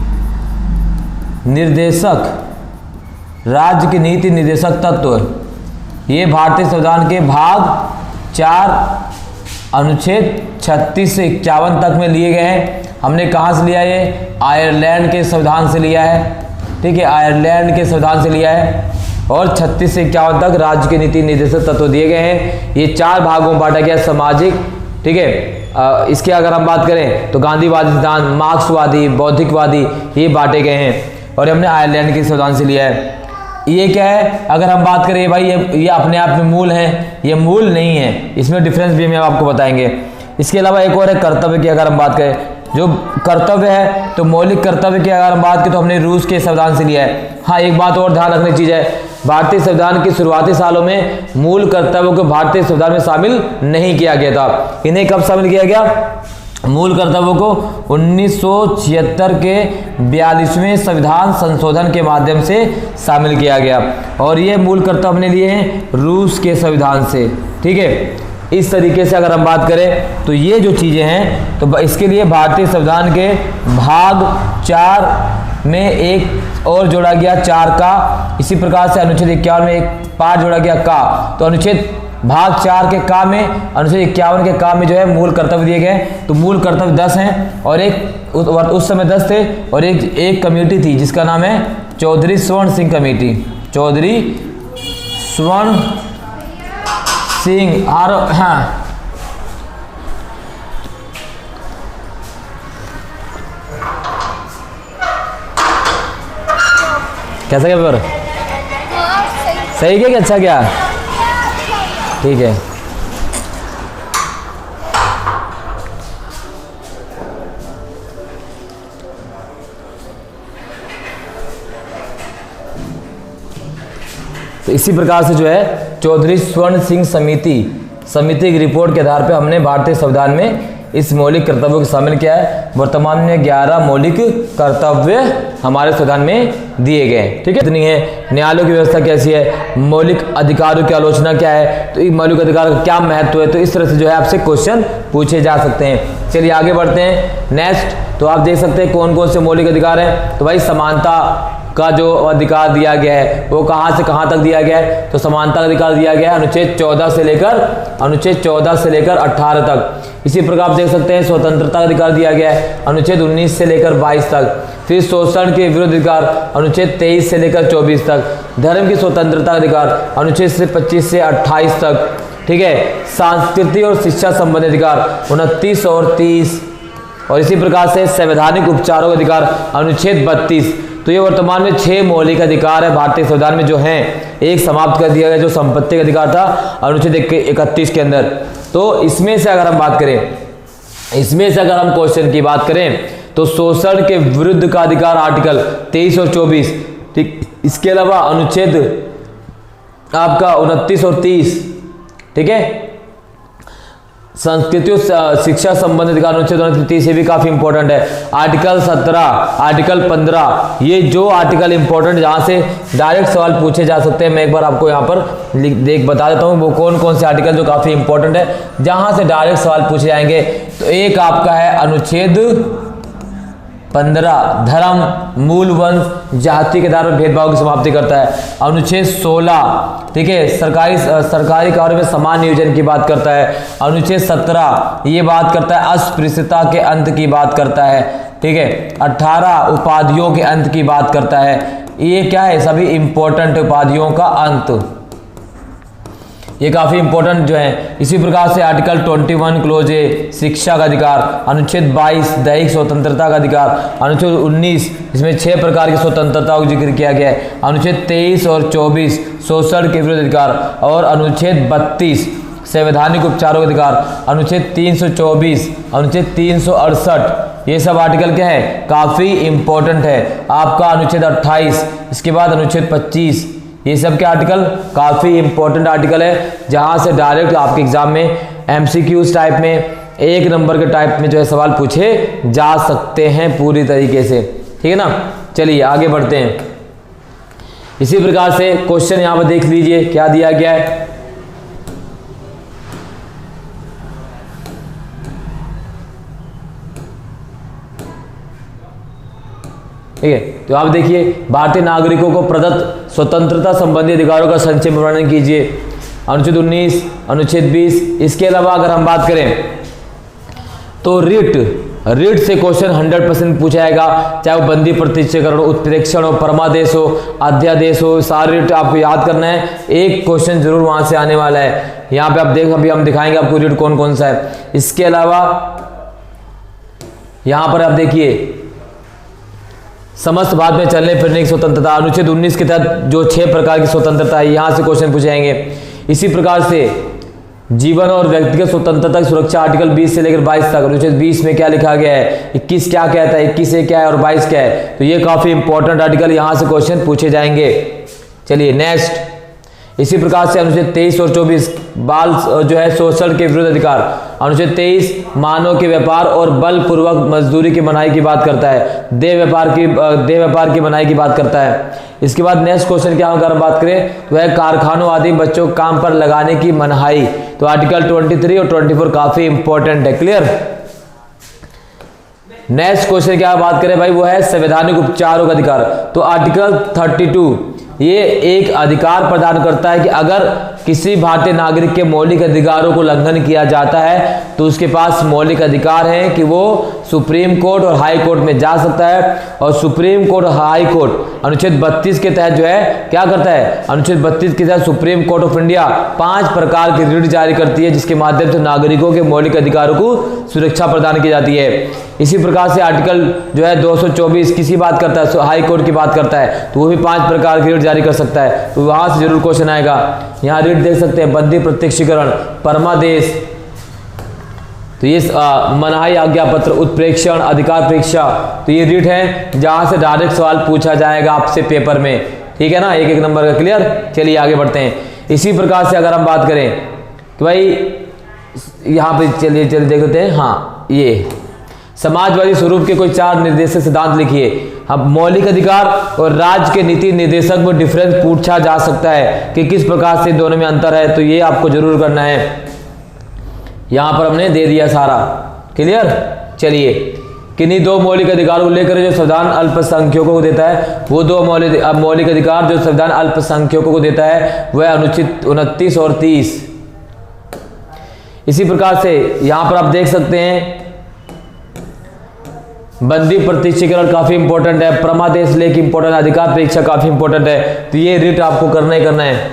निर्देशक तत्व, ये भारतीय संविधान के भाग 4 अनुच्छेद 36 से 51 तक में लिए गए हैं। हमने कहाँ से लिया है? ये आयरलैंड के संविधान से लिया है। ठीक है, आयरलैंड के संविधान से लिया है। और 36 से 51 तक राज्य के नीति निर्देशक तत्व दिए गए हैं। ये 4 भागों में बांटा गया, सामाजिक, ठीक है, इसके अगर हम बात करें तो गांधीवादी सिद्धांत, मार्क्सवादी, बौद्धिकवादी, ये बांटे गए हैं। और हमने आयरलैंड के संविधान से लिया है। ये क्या है? अगर हम बात करें भाई ये अपने आप में मूल है, ये मूल नहीं है, इसमें डिफरेंस भी हम आपको बताएंगे। इसके अलावा एक और है कर्तव्य की। अगर हम बात करें जो कर्तव्य है, तो मौलिक कर्तव्य की अगर हम बात करें तो हमने रूस के संविधान से लिया है। हाँ, एक बात और ध्यान रखने की चीज है, भारतीय संविधान के शुरुआती सालों में मूल कर्तव्यों को भारतीय संविधान में शामिल नहीं किया गया था। इन्हें कब शामिल किया गया? मूल कर्तव्यों को 1976 के 42वें संविधान संशोधन के माध्यम से शामिल किया गया। और ये मूल कर्तव्य हमने लिए हैं रूस के संविधान से। ठीक है, इस तरीके से अगर हम बात करें तो ये जो चीज़ें हैं, तो इसके लिए भारतीय संविधान के भाग 4 में एक और जोड़ा गया 4 का। इसी प्रकार से अनुच्छेद 51 में एक पार्ट जोड़ा गया का। तो अनुच्छेद भाग 4 के का में, अनुच्छेद 51 के का में जो है मूल कर्तव्य दिए गए। तो मूल कर्तव्य 10 हैं और एक उस समय 10 थे। और एक कमेटी थी जिसका नाम है चौधरी स्वर्ण सिंह कमेटी। चौधरी स्वर्ण सिंह हाँ, कैसा क्या पेपर? सही क्या? अच्छा क्या? ठीक है, तो इसी प्रकार से जो है चौधरी स्वर्ण सिंह समिति की रिपोर्ट के आधार पर हमने भारतीय संविधान में इस मौलिक कर्तव्यों को शामिल किया है। वर्तमान में 11 मौलिक कर्तव्य हमारे संविधान में दिए गए हैं। ठीक है, इतनी है। न्यायालयों की व्यवस्था कैसी है, मौलिक अधिकारों की आलोचना क्या है, तो ये मौलिक अधिकार का क्या महत्व है, तो इस तरह से जो है आपसे क्वेश्चन पूछे जा सकते हैं। चलिए आगे बढ़ते हैं। नेक्स्ट, तो आप देख सकते हैं कौन कौन से मौलिक अधिकार हैं। तो भाई समानता का जो अधिकार दिया गया है वो कहाँ से कहाँ तक दिया गया है, तो समानता का अधिकार दिया गया है अनुच्छेद 14 से लेकर 18 तक। इसी प्रकार आप देख सकते हैं स्वतंत्रता का अधिकार दिया गया है अनुच्छेद 19 से लेकर 22 तक। फिर शोषण के विरुद्ध अधिकार अनुच्छेद 23 से लेकर 24 तक। धर्म की स्वतंत्रता का अधिकार अनुच्छेद से 25 से 28 तक। ठीक है, सांस्कृतिक और शिक्षा संबंधी अधिकार 29 और 30। और इसी प्रकार से संवैधानिक उपचारों का अधिकार अनुच्छेद 32। तो ये वर्तमान में 6 मौलिक अधिकार है भारतीय संविधान में जो हैं। एक समाप्त कर दिया गया जो संपत्ति का अधिकार था अनुच्छेद 31 के अंदर। तो इसमें से अगर हम बात करें, इसमें से अगर हम क्वेश्चन की बात करें तो शोषण के विरुद्ध का अधिकार आर्टिकल 23 और 24। ठीक, इसके अलावा अनुच्छेद आपका 29 और 30। ठीक है, संस्कृति और शिक्षा संबंधित अधिकार अनुच्छेद 29 ये भी काफी इंपॉर्टेंट है। आर्टिकल 17, आर्टिकल 15, ये जो आर्टिकल इंपॉर्टेंट जहां से डायरेक्ट सवाल पूछे जा सकते हैं, मैं एक बार आपको यहाँ पर बता देता हूँ वो कौन कौन से आर्टिकल जो काफी इंपॉर्टेंट है जहां से डायरेक्ट सवाल पूछे जाएंगे। तो एक आपका है अनुच्छेद 15, धर्म, मूल वंश, जाति के आधार पर भेदभाव की समाप्ति करता है। अनुच्छेद 16, ठीक है, सरकारी कार्यों में समान नियोजन की बात करता है। अनुच्छेद 17 ये बात करता है अस्पृश्यता के अंत की बात करता है। ठीक है, 18 उपाधियों के अंत की बात करता है। ये क्या है, सभी इंपॉर्टेंट उपाधियों का अंत, ये काफी इंपॉर्टेंट जो है। इसी प्रकार से आर्टिकल 21 क्लोज ए शिक्षा का अधिकार, अनुच्छेद 22 दैहिक स्वतंत्रता का अधिकार, अनुच्छेद 19 इसमें 6 प्रकार की स्वतंत्रता का जिक्र किया गया है। अनुच्छेद 23 और 24 शोषण के विरुद्ध अधिकार, और अनुच्छेद 32 संवैधानिक उपचारों का अधिकार, अनुच्छेद 324, अनुच्छेद 368 ये सब आर्टिकल क्या है, काफी इंपॉर्टेंट है। आपका अनुच्छेद 28, इसके बाद अनुच्छेद 25, ये सब के आर्टिकल काफी इंपॉर्टेंट आर्टिकल है जहां से डायरेक्ट आपके एग्जाम में एमसीक्यूज टाइप में 1 नंबर के टाइप में जो है सवाल पूछे जा सकते हैं पूरी तरीके से। ठीक है ना, चलिए आगे बढ़ते हैं। इसी प्रकार से क्वेश्चन यहां पर देख लीजिए क्या दिया गया है। ठीक है, तो आप देखिए भारतीय नागरिकों को प्रदत्त स्वतंत्रता संबंधी अधिकारों का संक्षेप वर्णन कीजिए। अनुच्छेद 19, अनुच्छेद 20। इसके अलावा अगर हम बात करें तो रिट से क्वेश्चन 100% पूछा जाएगा, चाहे वो बंदी प्रत्यक्षीकरण, उत्प्रेक्षण हो, परमादेश हो, अध्यादेश हो, सारे रिट आपको याद करना है। एक क्वेश्चन जरूर वहां से आने वाला है। यहाँ पे आप अभी हम दिखाएंगे आपको रिट कौन कौन सा है। इसके अलावा यहां पर आप देखिए समस्त भारत में चलने फिरने की स्वतंत्रता, अनुच्छेद 19 के तहत जो 6 प्रकार की स्वतंत्रता है यहां से क्वेश्चन पूछे जाएंगे। इसी प्रकार से जीवन और व्यक्तिगत स्वतंत्रता की सुरक्षा आर्टिकल 20 से लेकर 22 तक। अनुच्छेद 20 में क्या लिखा गया है, 21 क्या कहता है, 21 क्या है और 22 क्या है, तो ये काफी इंपॉर्टेंट आर्टिकल यहां से क्वेश्चन पूछे जाएंगे। चलिए नेक्स्ट, इसी प्रकार से अनुच्छेद 23 और 24 बाल जो है शोषण के विरुद्ध अधिकार, अनुच्छेद 23 मानव के व्यापार और बलपूर्वक मजदूरी की मनाही की बात करता है, देह व्यापार की मनाही की बात करता है। इसके बाद नेक्स्ट क्वेश्चन क्या होगा, अगर बात करें तो है कारखानों आदि बच्चों को काम पर लगाने की मनाही, तो आर्टिकल 23 और 24 काफी इंपॉर्टेंट है। क्लियर। नेक्स्ट क्वेश्चन क्या बात करें भाई, वो है संवैधानिक उपचारों का अधिकार। तो आर्टिकल 32 ये एक अधिकार प्रदान करता है कि अगर किसी भारतीय नागरिक के मौलिक अधिकारों को उल्लंघन किया जाता है तो उसके पास मौलिक अधिकार है कि वो सुप्रीम कोर्ट और हाई कोर्ट में जा सकता है। और सुप्रीम कोर्ट और हाई कोर्ट अनुच्छेद 32 के तहत जो है क्या करता है, अनुच्छेद 32 के तहत सुप्रीम कोर्ट ऑफ इंडिया 5 प्रकार की रिट जारी करती है जिसके माध्यम से नागरिकों के मौलिक अधिकारों को सुरक्षा प्रदान की जाती है। इसी प्रकार से आर्टिकल जो है 224 किसी बात करता है, हाई कोर्ट की बात करता है, तो वो भी 5 प्रकार की रिट जारी कर सकता है। तो वहां से जरूर क्वेश्चन आएगा। यहाँ रिट देख सकते हैं, बंदी प्रत्यक्षीकरण, परमादेश, तो ये मनाही आज्ञा पत्र, उत्प्रेक्षण, अधिकार परीक्षा, तो ये रिट है जहां से डायरेक्ट सवाल पूछा जाएगा आपसे पेपर में। ठीक है ना, 1-1 नंबर का। क्लियर। चलिए आगे बढ़ते हैं। इसी प्रकार से अगर हम बात करें कि भाई यहाँ पे चलिए देख लेते हैं। हाँ, ये समाजवादी स्वरूप के कोई 4 निर्देशक सिद्धांत लिखिए। अब मौलिक अधिकार और राज्य के नीति निर्देशक में डिफरेंस पूछा जा सकता है कि किस प्रकार से दोनों में अंतर है, तो ये आपको जरूर करना है। यहां पर हमने दे दिया सारा, क्लियर। चलिए, किन्हीं दो मौलिक अधिकारों को लेकर जो संविधान अल्पसंख्यकों को देता है, वो दो मौलिक अधिकार जो संविधान अल्पसंख्यकों को देता है वह अनुच्छेद 29 और 30। इसी प्रकार से यहां पर आप देख सकते हैं बंदी प्रतिष्ठीकरण काफी इंपॉर्टेंट है, परमादेश लेख इंपॉर्टेंट है, अधिकार परीक्षा काफी इंपॉर्टेंट है, तो ये रिट आपको करना ही करना है।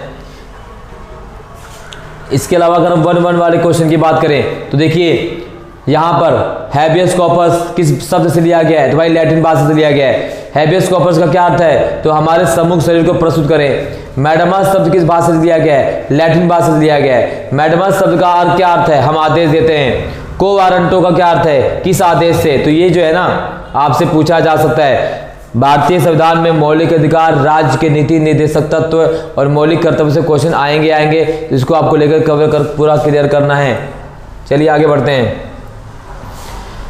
इसके अलावा अगर हम 1-1 वाले क्वेश्चन की बात करें तो देखिए यहां पर हैबियस कॉर्पस किस शब्द से लिया गया है, तो भाई लैटिन भाषा से लिया गया है। हैबियस कॉर्पस का क्या अर्थ है, तो हमारे सम्मुख शरीर को प्रस्तुत करें। मैडमस शब्द किस भाषा से लिया गया है, लैटिन भाषा से लिया गया है। मैडमस शब्द का अर्थ क्या अर्थ है, हम आदेश देते हैं। को वारंटो का क्या अर्थ है, किस आदेश से, तो ये जो है ना आपसे पूछा जा सकता है। भारतीय संविधान में मौलिक अधिकार, राज्य के नीति निर्देशक तत्व और मौलिक कर्तव्य से क्वेश्चन आएंगे, जिसको आपको लेकर कवर कर पूरा क्लियर करना है। चलिए आगे बढ़ते हैं।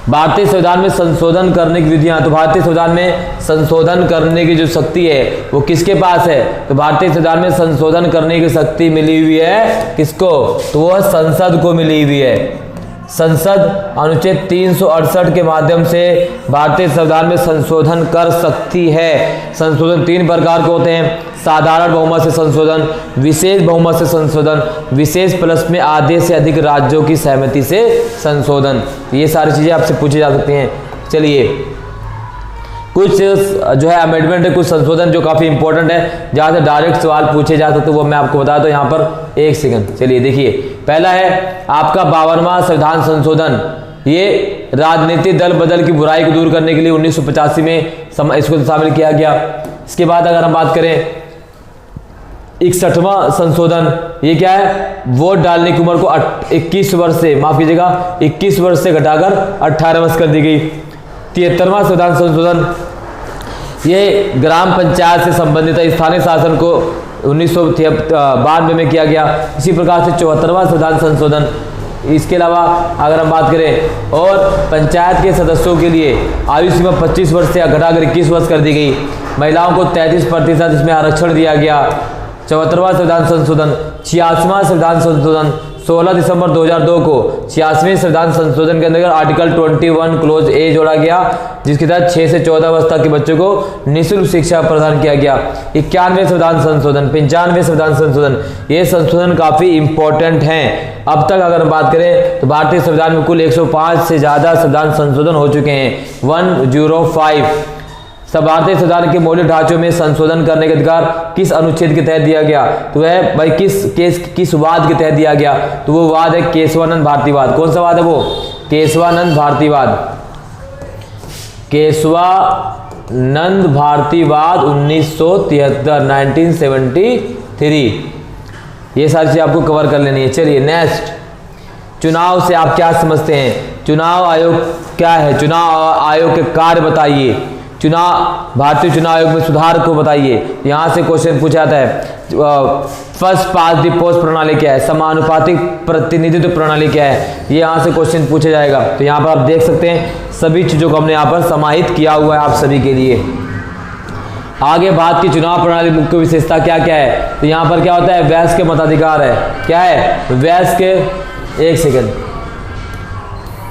भारतीय संविधान में संशोधन करने की विधियां, तो भारतीय संविधान में संशोधन करने की जो शक्ति है वो किसके पास है, तो भारतीय संविधान में संशोधन करने की शक्ति मिली हुई है किसको, तो वो संसद को मिली हुई है। संसद अनुच्छेद 368 के माध्यम से भारतीय संविधान में संशोधन कर सकती है। संशोधन 3 प्रकार के होते हैं, साधारण बहुमत से संशोधन, विशेष बहुमत से संशोधन, विशेष प्लस में आधे से अधिक राज्यों की सहमति से संशोधन। ये सारी चीजें आपसे पूछी जा सकती हैं। चलिए, कुछ जो है अमेंडमेंट है, कुछ संशोधन जो काफी इंपॉर्टेंट है, जहां से डायरेक्ट सवाल पूछे जा सकते, वो मैं आपको बता दूं। यहाँ पर एक सेकंड, चलिए देखिए, पहला है आपका 52वां संविधान संशोधन। ये राजनीतिक दल बदल की बुराई को दूर करने के लिए 1985 में इसको शामिल किया गया। इसके बाद अगर हम बात करें 61वां संशोधन, ये क्या है, वोट डालने की उम्र को 21 वर्ष से, माफ कीजिएगा 21 वर्ष से घटाकर 18 वर्ष कर दी गई। 73वां संविधान संशोधन, ये ग्राम पंचायत से संबंधित है, स्थानीय शासन को 1992 में किया गया। इसी प्रकार से 74वां संविधान संशोधन। इसके अलावा अगर हम बात करें और पंचायत के सदस्यों के लिए आयु सीमा 25 वर्ष से घटाकर 21 वर्ष कर दी गई। महिलाओं को 33% इसमें आरक्षण दिया गया। 74वां संविधान संशोधन। 86वां संविधान संशोधन 16 दिसंबर 2002 को 86वें संविधान संशोधन के अंदर आर्टिकल 21 क्लोज ए जोड़ा गया, जिसके तहत 6 से 14 वर्ष तक के बच्चों को निःशुल्क शिक्षा प्रदान किया गया। 91वें संविधान संशोधन, 95वें संविधान संशोधन, ये संशोधन काफी इंपॉर्टेंट हैं। अब तक अगर बात करें तो भारतीय संविधान में कुल 105 से ज्यादा संविधान संशोधन हो चुके हैं। 105 सब भारतीय संविधान के मौलिक ढांचों में संशोधन करने का अधिकार किस अनुच्छेद के तहत दिया गया, तो वह भाई किस वाद के तहत दिया गया, तो वो वाद है केशवानंद भारतीवाद। कौन सा वाद है वो, केशवानंद भारतीवाद। केशवानंद भारतीवाद 1973। ये सारी चीजें आपको कवर कर लेनी है। चलिए नेक्स्ट, चुनाव से आप क्या समझते हैं, चुनाव आयोग क्या है, चुनाव आयोग के कार्य बताइए। भारतीय चुनाव आयोग में सुधार को बताइए। यहां से क्वेश्चन पूछा जाता है। फर्स्ट पास्ट द पोस्ट प्रणाली क्या है, समानुपातिक प्रतिनिधित्व प्रणाली क्या है, ये यहां से क्वेश्चन पूछा जाएगा। तो यहां पर आप देख सकते हैं सभी चीजों को हमने यहां पर समाहित किया हुआ है आप सभी के लिए। आगे भारत की चुनाव प्रणाली मुख्य विशेषता क्या क्या है, तो यहां पर क्या होता है, वयस्क के मताधिकार है। क्या है, वयस्क के, एक सेकंड,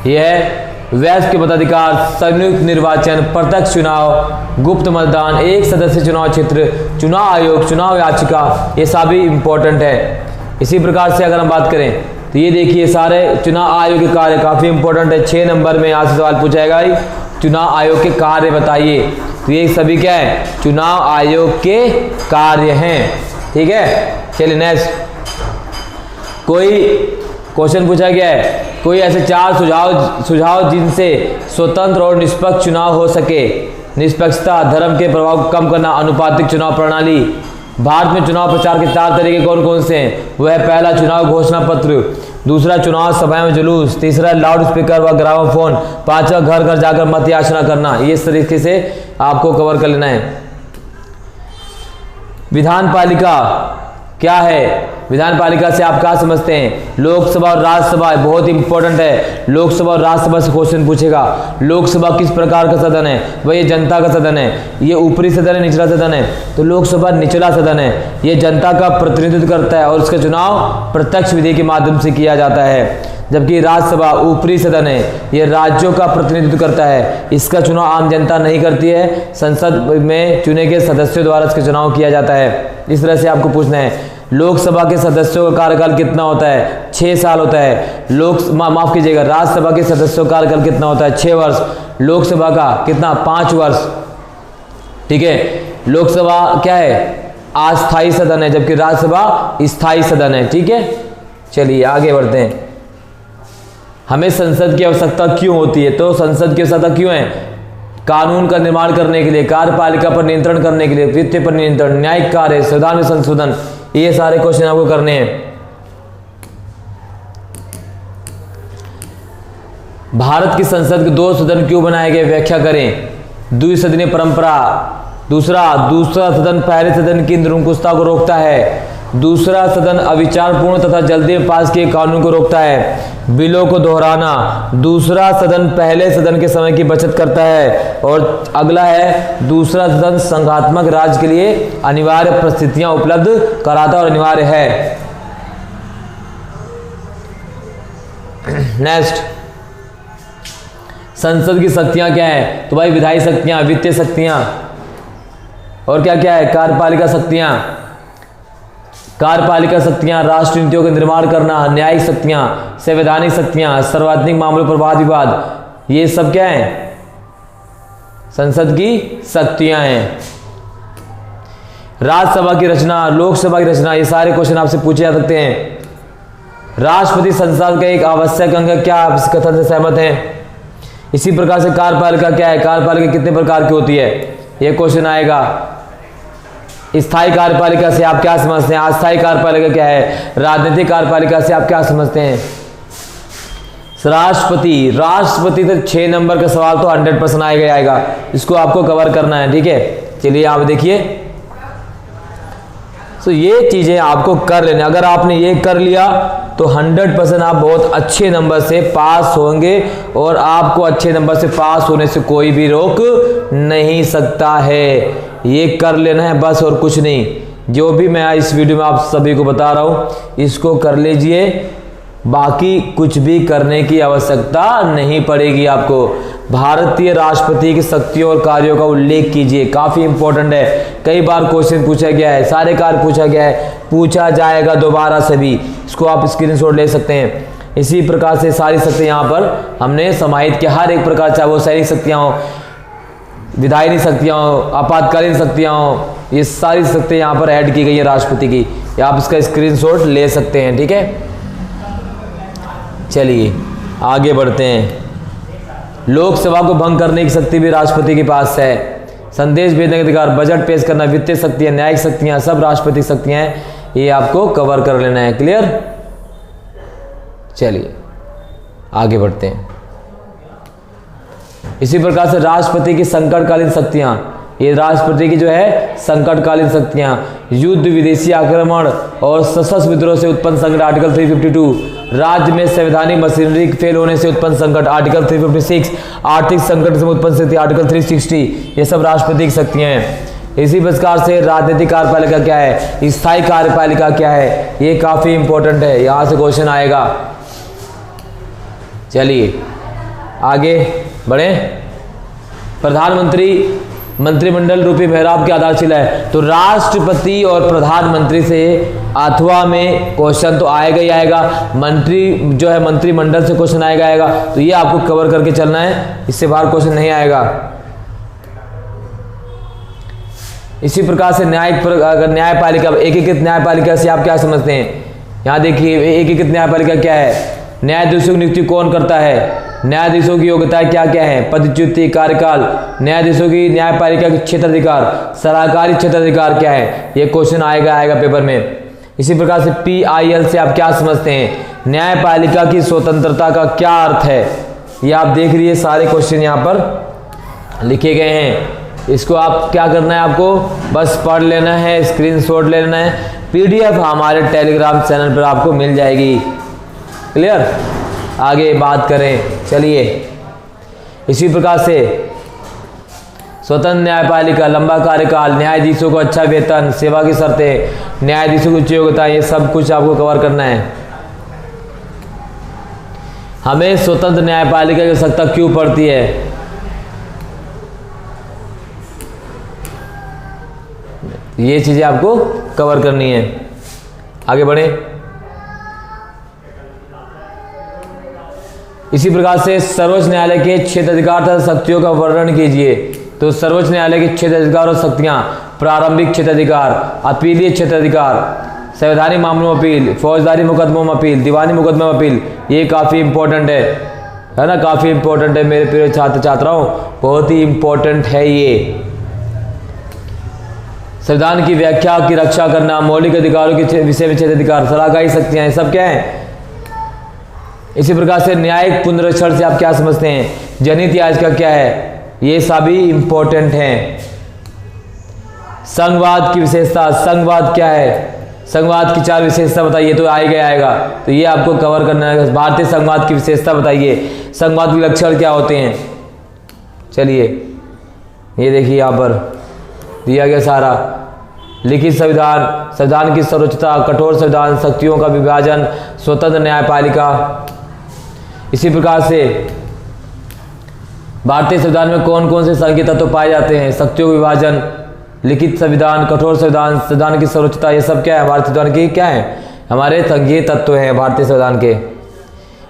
यह है वयस्क के मताधिकार, संयुक्त निर्वाचन, प्रत्यक्ष चुनाव, गुप्त मतदान, एक सदस्य चुनाव क्षेत्र, चुनाव आयोग, चुनाव याचिका, ये सभी इंपॉर्टेंट है। इसी प्रकार से अगर हम बात करें तो ये देखिए सारे चुनाव आयोग के कार्य काफी इंपॉर्टेंट है। 6 नंबर में यहाँ से सवाल पूछा जाएगा, चुनाव आयोग के कार्य बताइए। तो ये सभी क्या है, चुनाव आयोग के कार्य हैं। ठीक है, चलिए नेक्स्ट, कोई क्वेश्चन पूछा गया है, कोई ऐसे 4 सुझाव जिनसे स्वतंत्र और निष्पक्ष चुनाव हो सके। निष्पक्षता, धर्म के प्रभाव को कम करना, अनुपातिक चुनाव प्रणाली। भारत में चुनाव प्रचार के 4 तरीके कौन कौन से हैं, वह पहला चुनाव घोषणा पत्र, दूसरा चुनाव सभाएं में जुलूस, तीसरा लाउड स्पीकर व ग्रामोफोन, 5वां घर घर जाकर मत याचना करना। ये इस तरीके से आपको कवर कर लेना है। विधान पालिका क्या है, विधान पालिका से आप क्या समझते हैं? लोकसभा और राज्यसभा बहुत इंपॉर्टेंट है। लोकसभा और राज्यसभा से क्वेश्चन पूछेगा। लोकसभा किस प्रकार का सदन है? वह ये जनता का सदन है। ये ऊपरी सदन है, निचला सदन है? तो लोकसभा निचला सदन है। ये जनता का प्रतिनिधित्व करता है और इसका चुनाव प्रत्यक्ष विधि के माध्यम से किया जाता है। जबकि राज्यसभा ऊपरी सदन है, ये राज्यों का प्रतिनिधित्व करता है। इसका चुनाव आम जनता नहीं करती है, संसद में चुने गए सदस्यों द्वारा इसका चुनाव किया जाता है। इस तरह से आपको पूछना है, लोकसभा के सदस्यों का कार्यकाल कितना होता है? 6 साल होता है। माफ कीजिएगा, राज्यसभा के सदस्यों का कार्यकाल कितना होता है? 6 वर्ष। लोकसभा का कितना? 5 वर्ष। ठीक है। लोकसभा क्या है? अस्थायी सदन है, जबकि राज्यसभा स्थायी सदन है। ठीक है, चलिए आगे बढ़ते हैं। हमें संसद की आवश्यकता क्यों होती है? तो संसद की आवश्यकता क्यों है? कानून का निर्माण करने के लिए, कार्यपालिका पर नियंत्रण करने के लिए, वित्त पर नियंत्रण, न्यायिक कार्य, संविधान में संशोधन, ये सारे क्वेश्चन आपको करने हैं। भारत की संसद के 2 सदन क्यों बनाए गए? व्याख्या करें। द्विसदनीय परंपरा। दूसरा सदन पहले सदन की निरंकुशता को रोकता है। दूसरा सदन अविचारपूर्ण तथा जल्दी में पास किए कानून को रोकता है। बिलों को दोहराना। दूसरा सदन पहले सदन के समय की बचत करता है। और अगला है, दूसरा सदन संघात्मक राज्य के लिए अनिवार्य परिस्थितियां उपलब्ध कराता और अनिवार्य है। नेक्स्ट, संसद की शक्तियां क्या है? तो भाई विधायी शक्तियां, वित्तीय शक्तियां और क्या क्या है? कार्यपालिका शक्तियां। कार्यपालिका शक्तियां, राष्ट्र नीतियों का निर्माण करना, न्यायिक शक्तियां, संवैधानिक शक्तियां, सार्वजनिक मामलों पर वाद विवाद, ये सब क्या है? संसद की शक्तियां हैं। राज्यसभा की रचना, लोकसभा की रचना, ये सारे क्वेश्चन आपसे पूछे जा सकते हैं। राष्ट्रपति संसद का एक आवश्यक अंग है, क्या आप इस कथन से सहमत हैं? इसी प्रकार से कार्यपालिका क्या है? कार्यपालिका कितने प्रकार की होती है? यह क्वेश्चन आएगा। स्थायी कार्यपालिका से आप क्या समझते हैं? अस्थायी कार्यपालिका क्या है? राजनीतिक कार्यपालिका से आप क्या समझते हैं? राष्ट्रपति तो 6 नंबर का सवाल तो 100% आएगा। इसको आपको कवर करना है। ठीक है, चलिए आप देखिए। तो ये चीजें आपको कर लेना। अगर आपने ये कर लिया तो 100% आप बहुत अच्छे नंबर से पास होंगे और आपको अच्छे नंबर से पास होने से कोई भी रोक नहीं सकता है। ये कर लेना है बस, और कुछ नहीं। जो भी मैं इस वीडियो में आप सभी को बता रहा हूं, इसको कर लीजिए। बाकी कुछ भी करने की आवश्यकता नहीं पड़ेगी आपको। भारतीय राष्ट्रपति की शक्तियों और कार्यों का उल्लेख कीजिए, काफी इंपॉर्टेंट है। कई बार क्वेश्चन पूछा गया है, सारे कार्य पूछा गया है, पूछा जाएगा दोबारा से भी। इसको आप स्क्रीनशॉट ले सकते हैं। इसी प्रकार से सारी शक्तियां यहाँ पर हमने समाहित किया। हर एक प्रकार, चाहे वो सैनिक शक्तियां हो, विधायी शक्तियां हो, आपातकालीन शक्तियां हो, ये सारी शक्तियां यहाँ पर ऐड की गई है राष्ट्रपति की। आप इसका स्क्रीनशॉट ले सकते हैं। ठीक है, चलिए आगे बढ़ते हैं। लोकसभा को भंग करने की शक्ति भी राष्ट्रपति के पास है। संदेश भेजने का अधिकार, बजट पेश करना, वित्तीय शक्तियां, न्यायिक शक्तियां, सब राष्ट्रपति शक्तियां हैं। ये आपको कवर कर लेना है। क्लियर? चलिए आगे बढ़ते हैं। इसी प्रकार से राष्ट्रपति की संकटकालीन शक्तियां, ये राष्ट्रपति की जो है संकटकालीन शक्तियां, युद्ध, विदेशी आक्रमण और सशस्त्र विद्रोह से उत्पन्न संकट आर्टिकल 352, राज्य में संवैधानिक मशीनरी फेल होने से उत्पन्न संकट आर्टिकल 356, आर्थिक संकट से उत्पन्न स्थिति आर्टिकल 360, ये सब राष्ट्रपति की शक्तियां हैं। इसी प्रकार से राजनीतिक कार्यपालिका क्या है, स्थायी कार्यपालिका क्या है, ये काफी इंपॉर्टेंट है, यहां से क्वेश्चन आएगा। चलिए आगे बढ़े। प्रधानमंत्री मंत्रिमंडल रूपी मेहराब की आधारशिला है। तो राष्ट्रपति और प्रधानमंत्री से अथवा में क्वेश्चन तो आएगा ही आएगा। मंत्री जो है मंत्रिमंडल से क्वेश्चन आएगा। तो ये आपको कवर करके चलना है, इससे बाहर क्वेश्चन नहीं आएगा। इसी प्रकार से अगर न्यायपालिका, एकीकृत न्यायपालिका से आप क्या समझते हैं? यहाँ देखिए एकीकृत न्यायपालिका क्या है। न्यायाधीशों की नियुक्ति कौन करता है? न्यायाधीशों की योग्यताएं क्या क्या है? पदच्युति, कार्यकाल, न्यायाधीशों की न्यायपालिका के क्षेत्राधिकार, सलाहकारी क्षेत्राधिकार क्या है? ये क्वेश्चन आएगा पेपर में। इसी प्रकार से PIL से आप क्या समझते हैं? न्यायपालिका की स्वतंत्रता का क्या अर्थ है? ये आप देख लीजिए, सारे क्वेश्चन यहाँ पर लिखे गए हैं। इसको आप क्या करना है, आपको बस पढ़ लेना है, स्क्रीनशॉट ले लेना है। PDF हमारे टेलीग्राम चैनल पर आपको मिल जाएगी। क्लियर? आगे बात करें, चलिए। इसी प्रकार से स्वतंत्र न्यायपालिका, लंबा कार्यकाल, न्यायाधीशों को अच्छा वेतन, सेवा की शर्तें, न्यायाधीशों की उच्च योग्यता, ये सब कुछ आपको कवर करना है। हमें स्वतंत्र न्यायपालिका की आवश्यकता क्यों पड़ती है? ये चीजें आपको कवर करनी है। आगे बढ़े। इसी प्रकार से सर्वोच्च न्यायालय के क्षेत्राधिकार तथा शक्तियों का वर्णन कीजिए। तो सर्वोच्च न्यायालय के क्षेत्राधिकार और शक्तियां: प्रारंभिक क्षेत्राधिकार, अपीलीय क्षेत्राधिकार, संवैधानिक मामलों में अपील, फौजदारी मुकदमों में अपील, दीवानी मुकदमों में अपील। ये काफी इंपॉर्टेंट है ना, काफी इंपॉर्टेंट है मेरे प्रिय छात्र छात्राओं, बहुत ही इंपॉर्टेंट है ये। संविधान की व्याख्या की रक्षा करना, मौलिक अधिकारों के विषय में क्षेत्राधिकार, सलाहकारी शक्तियां, ये सब क्या है? इसी प्रकार से न्यायिक पुनरीक्षण से आप क्या समझते हैं? जनहित याचिका क्या है? ये सभी इंपॉर्टेंट हैं। संघवाद की विशेषता, संघवाद क्या है? संघवाद की 4 विशेषता बताइए। तो आएगा, तो ये आपको कवर करना है। भारतीय संघवाद की विशेषता बताइए, संघवाद के लक्षण क्या होते हैं? चलिए, ये देखिए यहाँ पर दिया गया सारा। लिखित संविधान, संविधान की सर्वोच्चता, कठोर संविधान, शक्तियों का विभाजन, स्वतंत्र न्यायपालिका। इसी प्रकार से भारतीय संविधान में कौन कौन से संघीय तत्व पाए जाते हैं? शक्तियों का विभाजन, लिखित संविधान, कठोर संविधान, संविधान की सर्वोच्चता, ये सब क्या है? भारतीय संविधान के क्या है? हमारे संघीय तत्व हैं भारतीय संविधान के।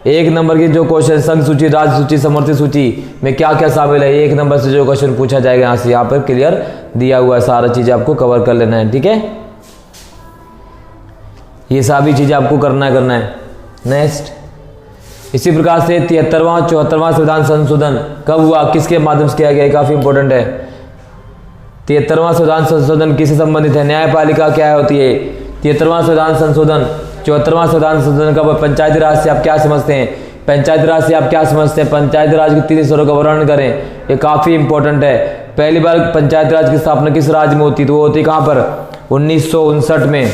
1 नंबर की जो क्वेश्चन, संघ सूची, राज्य सूची, समर्थित सूची में क्या क्या शामिल है, 1 नंबर से जो क्वेश्चन पूछा जाएगा यहाँ से, यहाँ पर क्लियर दिया हुआ है। सारा चीजें आपको कवर कर लेना है, ठीक है? ये सभी चीजें आपको करना है। नेक्स्ट, इसी प्रकार से 73वां 74वां संविधान संशोधन कब हुआ, किसके माध्यम से किया गया? काफी इंपॉर्टेंट है। 73वां संविधान संशोधन किससे संबंधित है? न्यायपालिका क्या होती है? 73वां संविधान संशोधन, 74वां संविधान संशोधन का पंचायती राज से आप क्या समझते हैं? पंचायती राज से आप क्या समझते हैं? पंचायती राज के 3 स्तरों का वर्णन करें, ये काफी इंपॉर्टेंट है। पहली बार पंचायती राज की स्थापना किस राज्य में होती? तो वो होती कहाँ पर? 1959 में,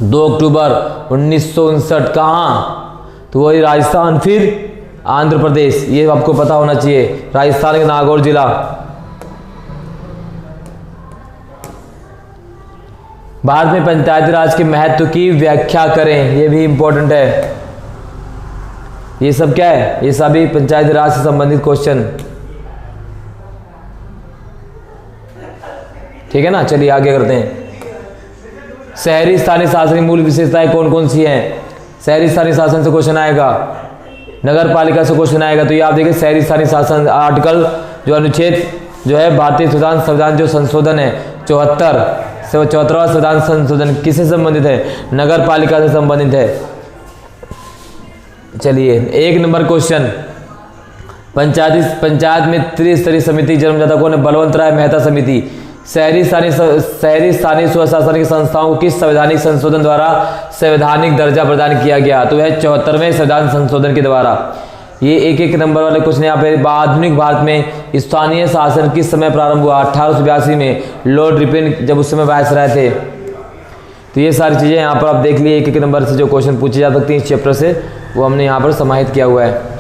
2 अक्टूबर 1959। कहाँ? तो वही राजस्थान, फिर आंध्र प्रदेश। ये आपको पता होना चाहिए। राजस्थान के नागौर जिला। भारत में पंचायती राज के महत्व की व्याख्या करें, ये भी इंपॉर्टेंट है। ये सब क्या है? ये सभी पंचायती राज से संबंधित क्वेश्चन, ठीक है ना? चलिए आगे करते हैं। शहरी स्थानीय शासन की मूल विशेषताएं कौन कौन सी हैं? शहरी स्थानीय शासन से क्वेश्चन आएगा, नगर पालिका से क्वेश्चन आएगा। तो ये आप देखिए, शहरी स्थानीय शासन आर्टिकल जो अनुच्छेद जो है भारतीय संविधान जो संशोधन है 74वां संविधान संशोधन किससे संबंधित है? नगर पालिका से संबंधित है। चलिए 1 नंबर क्वेश्चन, पंचायत में त्रिस्तरीय समिति जन्मदाता कौन है? बलवंत राय मेहता समिति। शहरी स्थानीय स्वशासन की संस्थाओं को किस संवैधानिक संशोधन द्वारा संवैधानिक दर्जा प्रदान किया गया? तो वह 74वें संविधान संशोधन के द्वारा। ये 1 नंबर वाले क्वेश्चन यहाँ पे। आधुनिक भारत में स्थानीय शासन किस समय प्रारंभ हुआ? 1882 में, लॉर्ड रिपन जब उस समय वायसराय थे। तो ये सारी चीजें यहाँ पर आप देख लिए। 1 नंबर से जो क्वेश्चन पूछे जा सकती हैं इस चैप्टर से, वो हमने यहाँ पर समाहित किया हुआ है।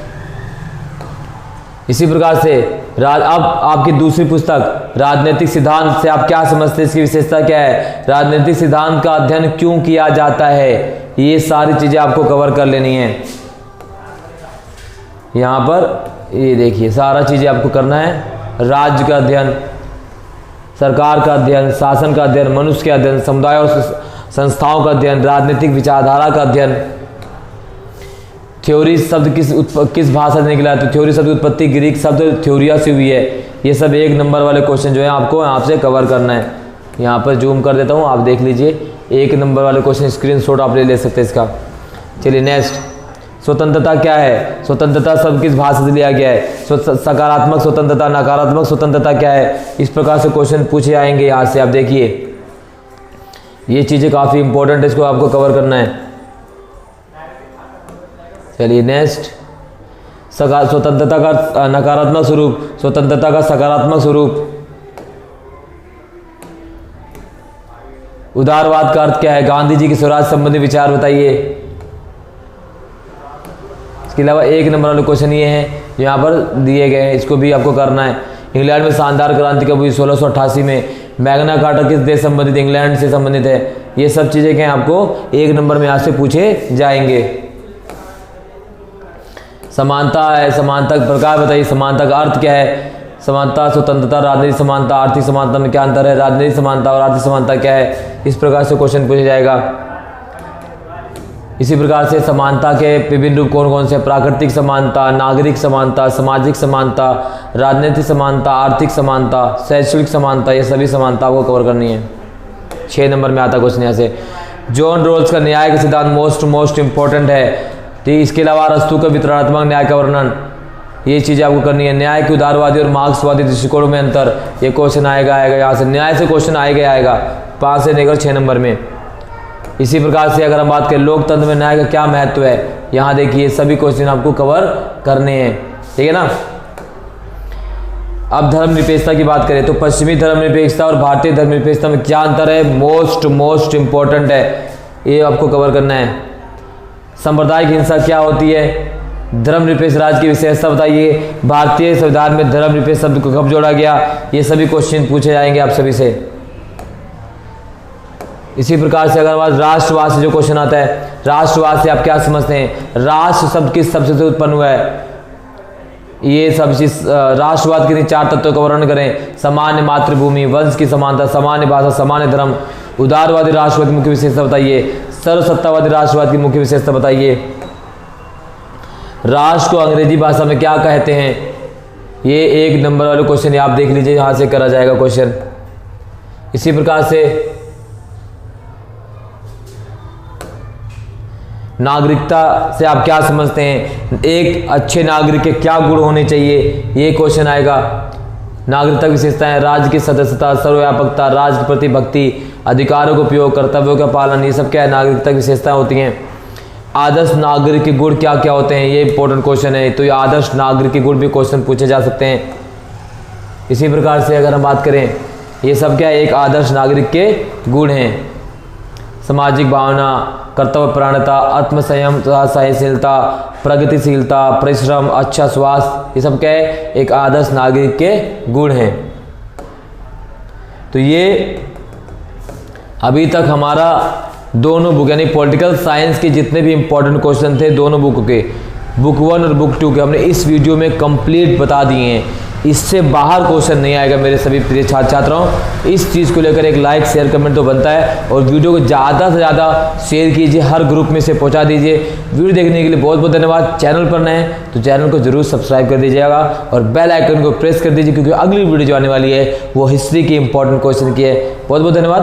इसी प्रकार से अब आपकी दूसरी पुस्तक राजनीतिक सिद्धांत से आप क्या समझते हैं? इसकी विशेषता क्या है? राजनीतिक सिद्धांत का अध्ययन क्यों किया जाता है? ये सारी चीजें आपको कवर कर लेनी है। यहाँ पर ये देखिए, सारा चीजें आपको करना है। राज्य का अध्ययन, सरकार का अध्ययन, शासन का अध्ययन, मनुष्य के अध्ययन, समुदाय और संस्थाओं का अध्ययन, राजनीतिक विचारधारा का अध्ययन। थ्योरी शब्द किस भाषा से निकला? तो थ्योरी शब्द की उत्पत्ति ग्रीक शब्द थ्योरिया से हुई है। ये सब 1 नंबर वाले क्वेश्चन जो है आपको आपसे कवर करना है। यहाँ पर जूम कर देता हूँ, आप देख लीजिए। 1 नंबर वाले क्वेश्चन स्क्रीनशॉट आप ले सकते हैं इसका। चलिए नेक्स्ट, स्वतंत्रता क्या है? स्वतंत्रता शब्द किस भाषा से लिया गया है? सकारात्मक स्वतंत्रता, नकारात्मक स्वतंत्रता क्या है? इस प्रकार से क्वेश्चन पूछे आएंगे यहाँ से। आप देखिए, ये चीजें काफी इंपॉर्टेंट है, इसको आपको कवर करना है। चलिए नेक्स्ट, स्वतंत्रता का नकारात्मक स्वरूप, स्वतंत्रता का सकारात्मक स्वरूप। उदारवाद का अर्थ क्या है? गांधी जी के स्वराज संबंधी विचार बताइए। इसके अलावा 1 नंबर वाले क्वेश्चन ये हैं जो यहाँ पर दिए गए हैं, इसको भी आपको करना है। इंग्लैंड में शानदार क्रांति कब हुई? 1688 में। मैग्ना कार्टा किस देश संबंधित? इंग्लैंड से संबंधित है। ये सब चीजें क्या आपको 1 नंबर में यहाँ से पूछे जाएंगे। समानता है, समानता का प्रकार बताइए, समानता का अर्थ क्या है? समानता, स्वतंत्रता, राजनीतिक समानता, आर्थिक समानता में क्या अंतर है? राजनीतिक समानता और आर्थिक समानता क्या है? इस प्रकार से क्वेश्चन पूछा जाएगा। इसी प्रकार से समानता के विभिन्न रूप कौन कौन से? प्राकृतिक समानता, नागरिक समानता, सामाजिक समानता, राजनीतिक समानता, आर्थिक समानता, शैक्षणिक समानता, ये सभी समानता को कवर करनी है। 6 नंबर में आता क्वेश्चन यहाँ से। जॉन रोल्स का न्याय का सिद्धांत मोस्ट इंपॉर्टेंट है। ठीक, इसके अलावा अरस्तु का वितरणात्मक न्याय का वर्णन, ये चीज़ आपको करनी है। न्याय के उदारवादी और मार्क्सवादी दृष्टिकोणों में अंतर, ये क्वेश्चन आएगा यहाँ से। न्याय से क्वेश्चन आएगा 5 से लेकर 6 नंबर में। इसी प्रकार से अगर हम बात करें लोकतंत्र में न्याय का क्या महत्व है, यहाँ देखिए सभी क्वेश्चन आपको कवर करने हैं। ठीक है ना। अब धर्मनिरपेक्षता की बात करें तो पश्चिमी धर्मनिरपेक्षता और भारतीय धर्मनिरपेक्षता में क्या अंतर है? मोस्ट इंपॉर्टेंट है, ये आपको कवर करना है। सांप्रदायिक हिंसा क्या होती है? धर्मनिरपेक्ष राज्य की विशेषता बताइए। भारतीय संविधान में धर्मनिरपेक्ष शब्द को कब जोड़ा गया? ये सभी क्वेश्चन पूछे जाएंगे आप सभी से। इसी प्रकार से अगर बात राष्ट्रवाद से जो क्वेश्चन आता है, राष्ट्रवाद से आप क्या समझते हैं? राष्ट्र शब्द किस शब्द से उत्पन्न हुआ है? ये सब चीज राष्ट्रवाद के 4 तत्वों का वर्णन करें। सामान्य मातृभूमि, वंश की समानता, सामान्य भाषा, सामान्य धर्म। उदारवादी राष्ट्रवाद की मुख्य विशेषता बताइए। सर्वसत्तावादी राष्ट्रवाद की मुख्य विशेषता बताइए। राष्ट्र को अंग्रेजी भाषा में क्या कहते हैं? ये 1 नंबर वाले क्वेश्चन आप देख लीजिए, यहां से करा जाएगा क्वेश्चन। इसी प्रकार से नागरिकता से आप क्या समझते हैं? एक अच्छे नागरिक के क्या गुण होने चाहिए? ये क्वेश्चन आएगा। नागरिकता विशेषताएं, राज्य की सदस्यता, सर्वव्यापकता, राज्य के प्रति भक्ति, अधिकारों का उपयोग, कर्तव्यों का पालन, ये सब क्या है? नागरिकता की विशेषताएं होती हैं। आदर्श नागरिक के गुण क्या क्या होते हैं? ये इंपॉर्टेंट क्वेश्चन है, तो ये आदर्श नागरिक के गुण भी क्वेश्चन पूछे जा सकते हैं। इसी प्रकार से अगर हम बात करें, ये सब क्या है? एक आदर्श नागरिक के गुण हैं। सामाजिक भावना, कर्तव्यपरायणता, आत्मसंयम, सहनशीलता, प्रगतिशीलता, परिश्रम, अच्छा स्वास्थ्य, ये सब क्या है? एक आदर्श नागरिक के गुण हैं। तो ये अभी तक हमारा दोनों बुक यानी पॉलिटिकल साइंस के जितने भी इंपॉर्टेंट क्वेश्चन थे दोनों बुक के, बुक 1 और बुक 2 के हमने इस वीडियो में कंप्लीट बता दिए हैं। इससे बाहर क्वेश्चन नहीं आएगा मेरे सभी प्रिय छात्र छात्राओं। इस चीज़ को लेकर एक लाइक शेयर कमेंट तो बनता है, और वीडियो को ज़्यादा से ज़्यादा शेयर कीजिए, हर ग्रुप में से पहुंचा दीजिए। वीडियो देखने के लिए बहुत बहुत धन्यवाद। चैनल पर नए हैं तो चैनल को जरूर सब्सक्राइब कर दीजिएगा और बेल आइकन को प्रेस कर दीजिए, क्योंकि अगली वीडियो जो आने वाली है वो हिस्ट्री की इंपॉर्टेंट क्वेश्चन की है। बहुत बहुत धन्यवाद।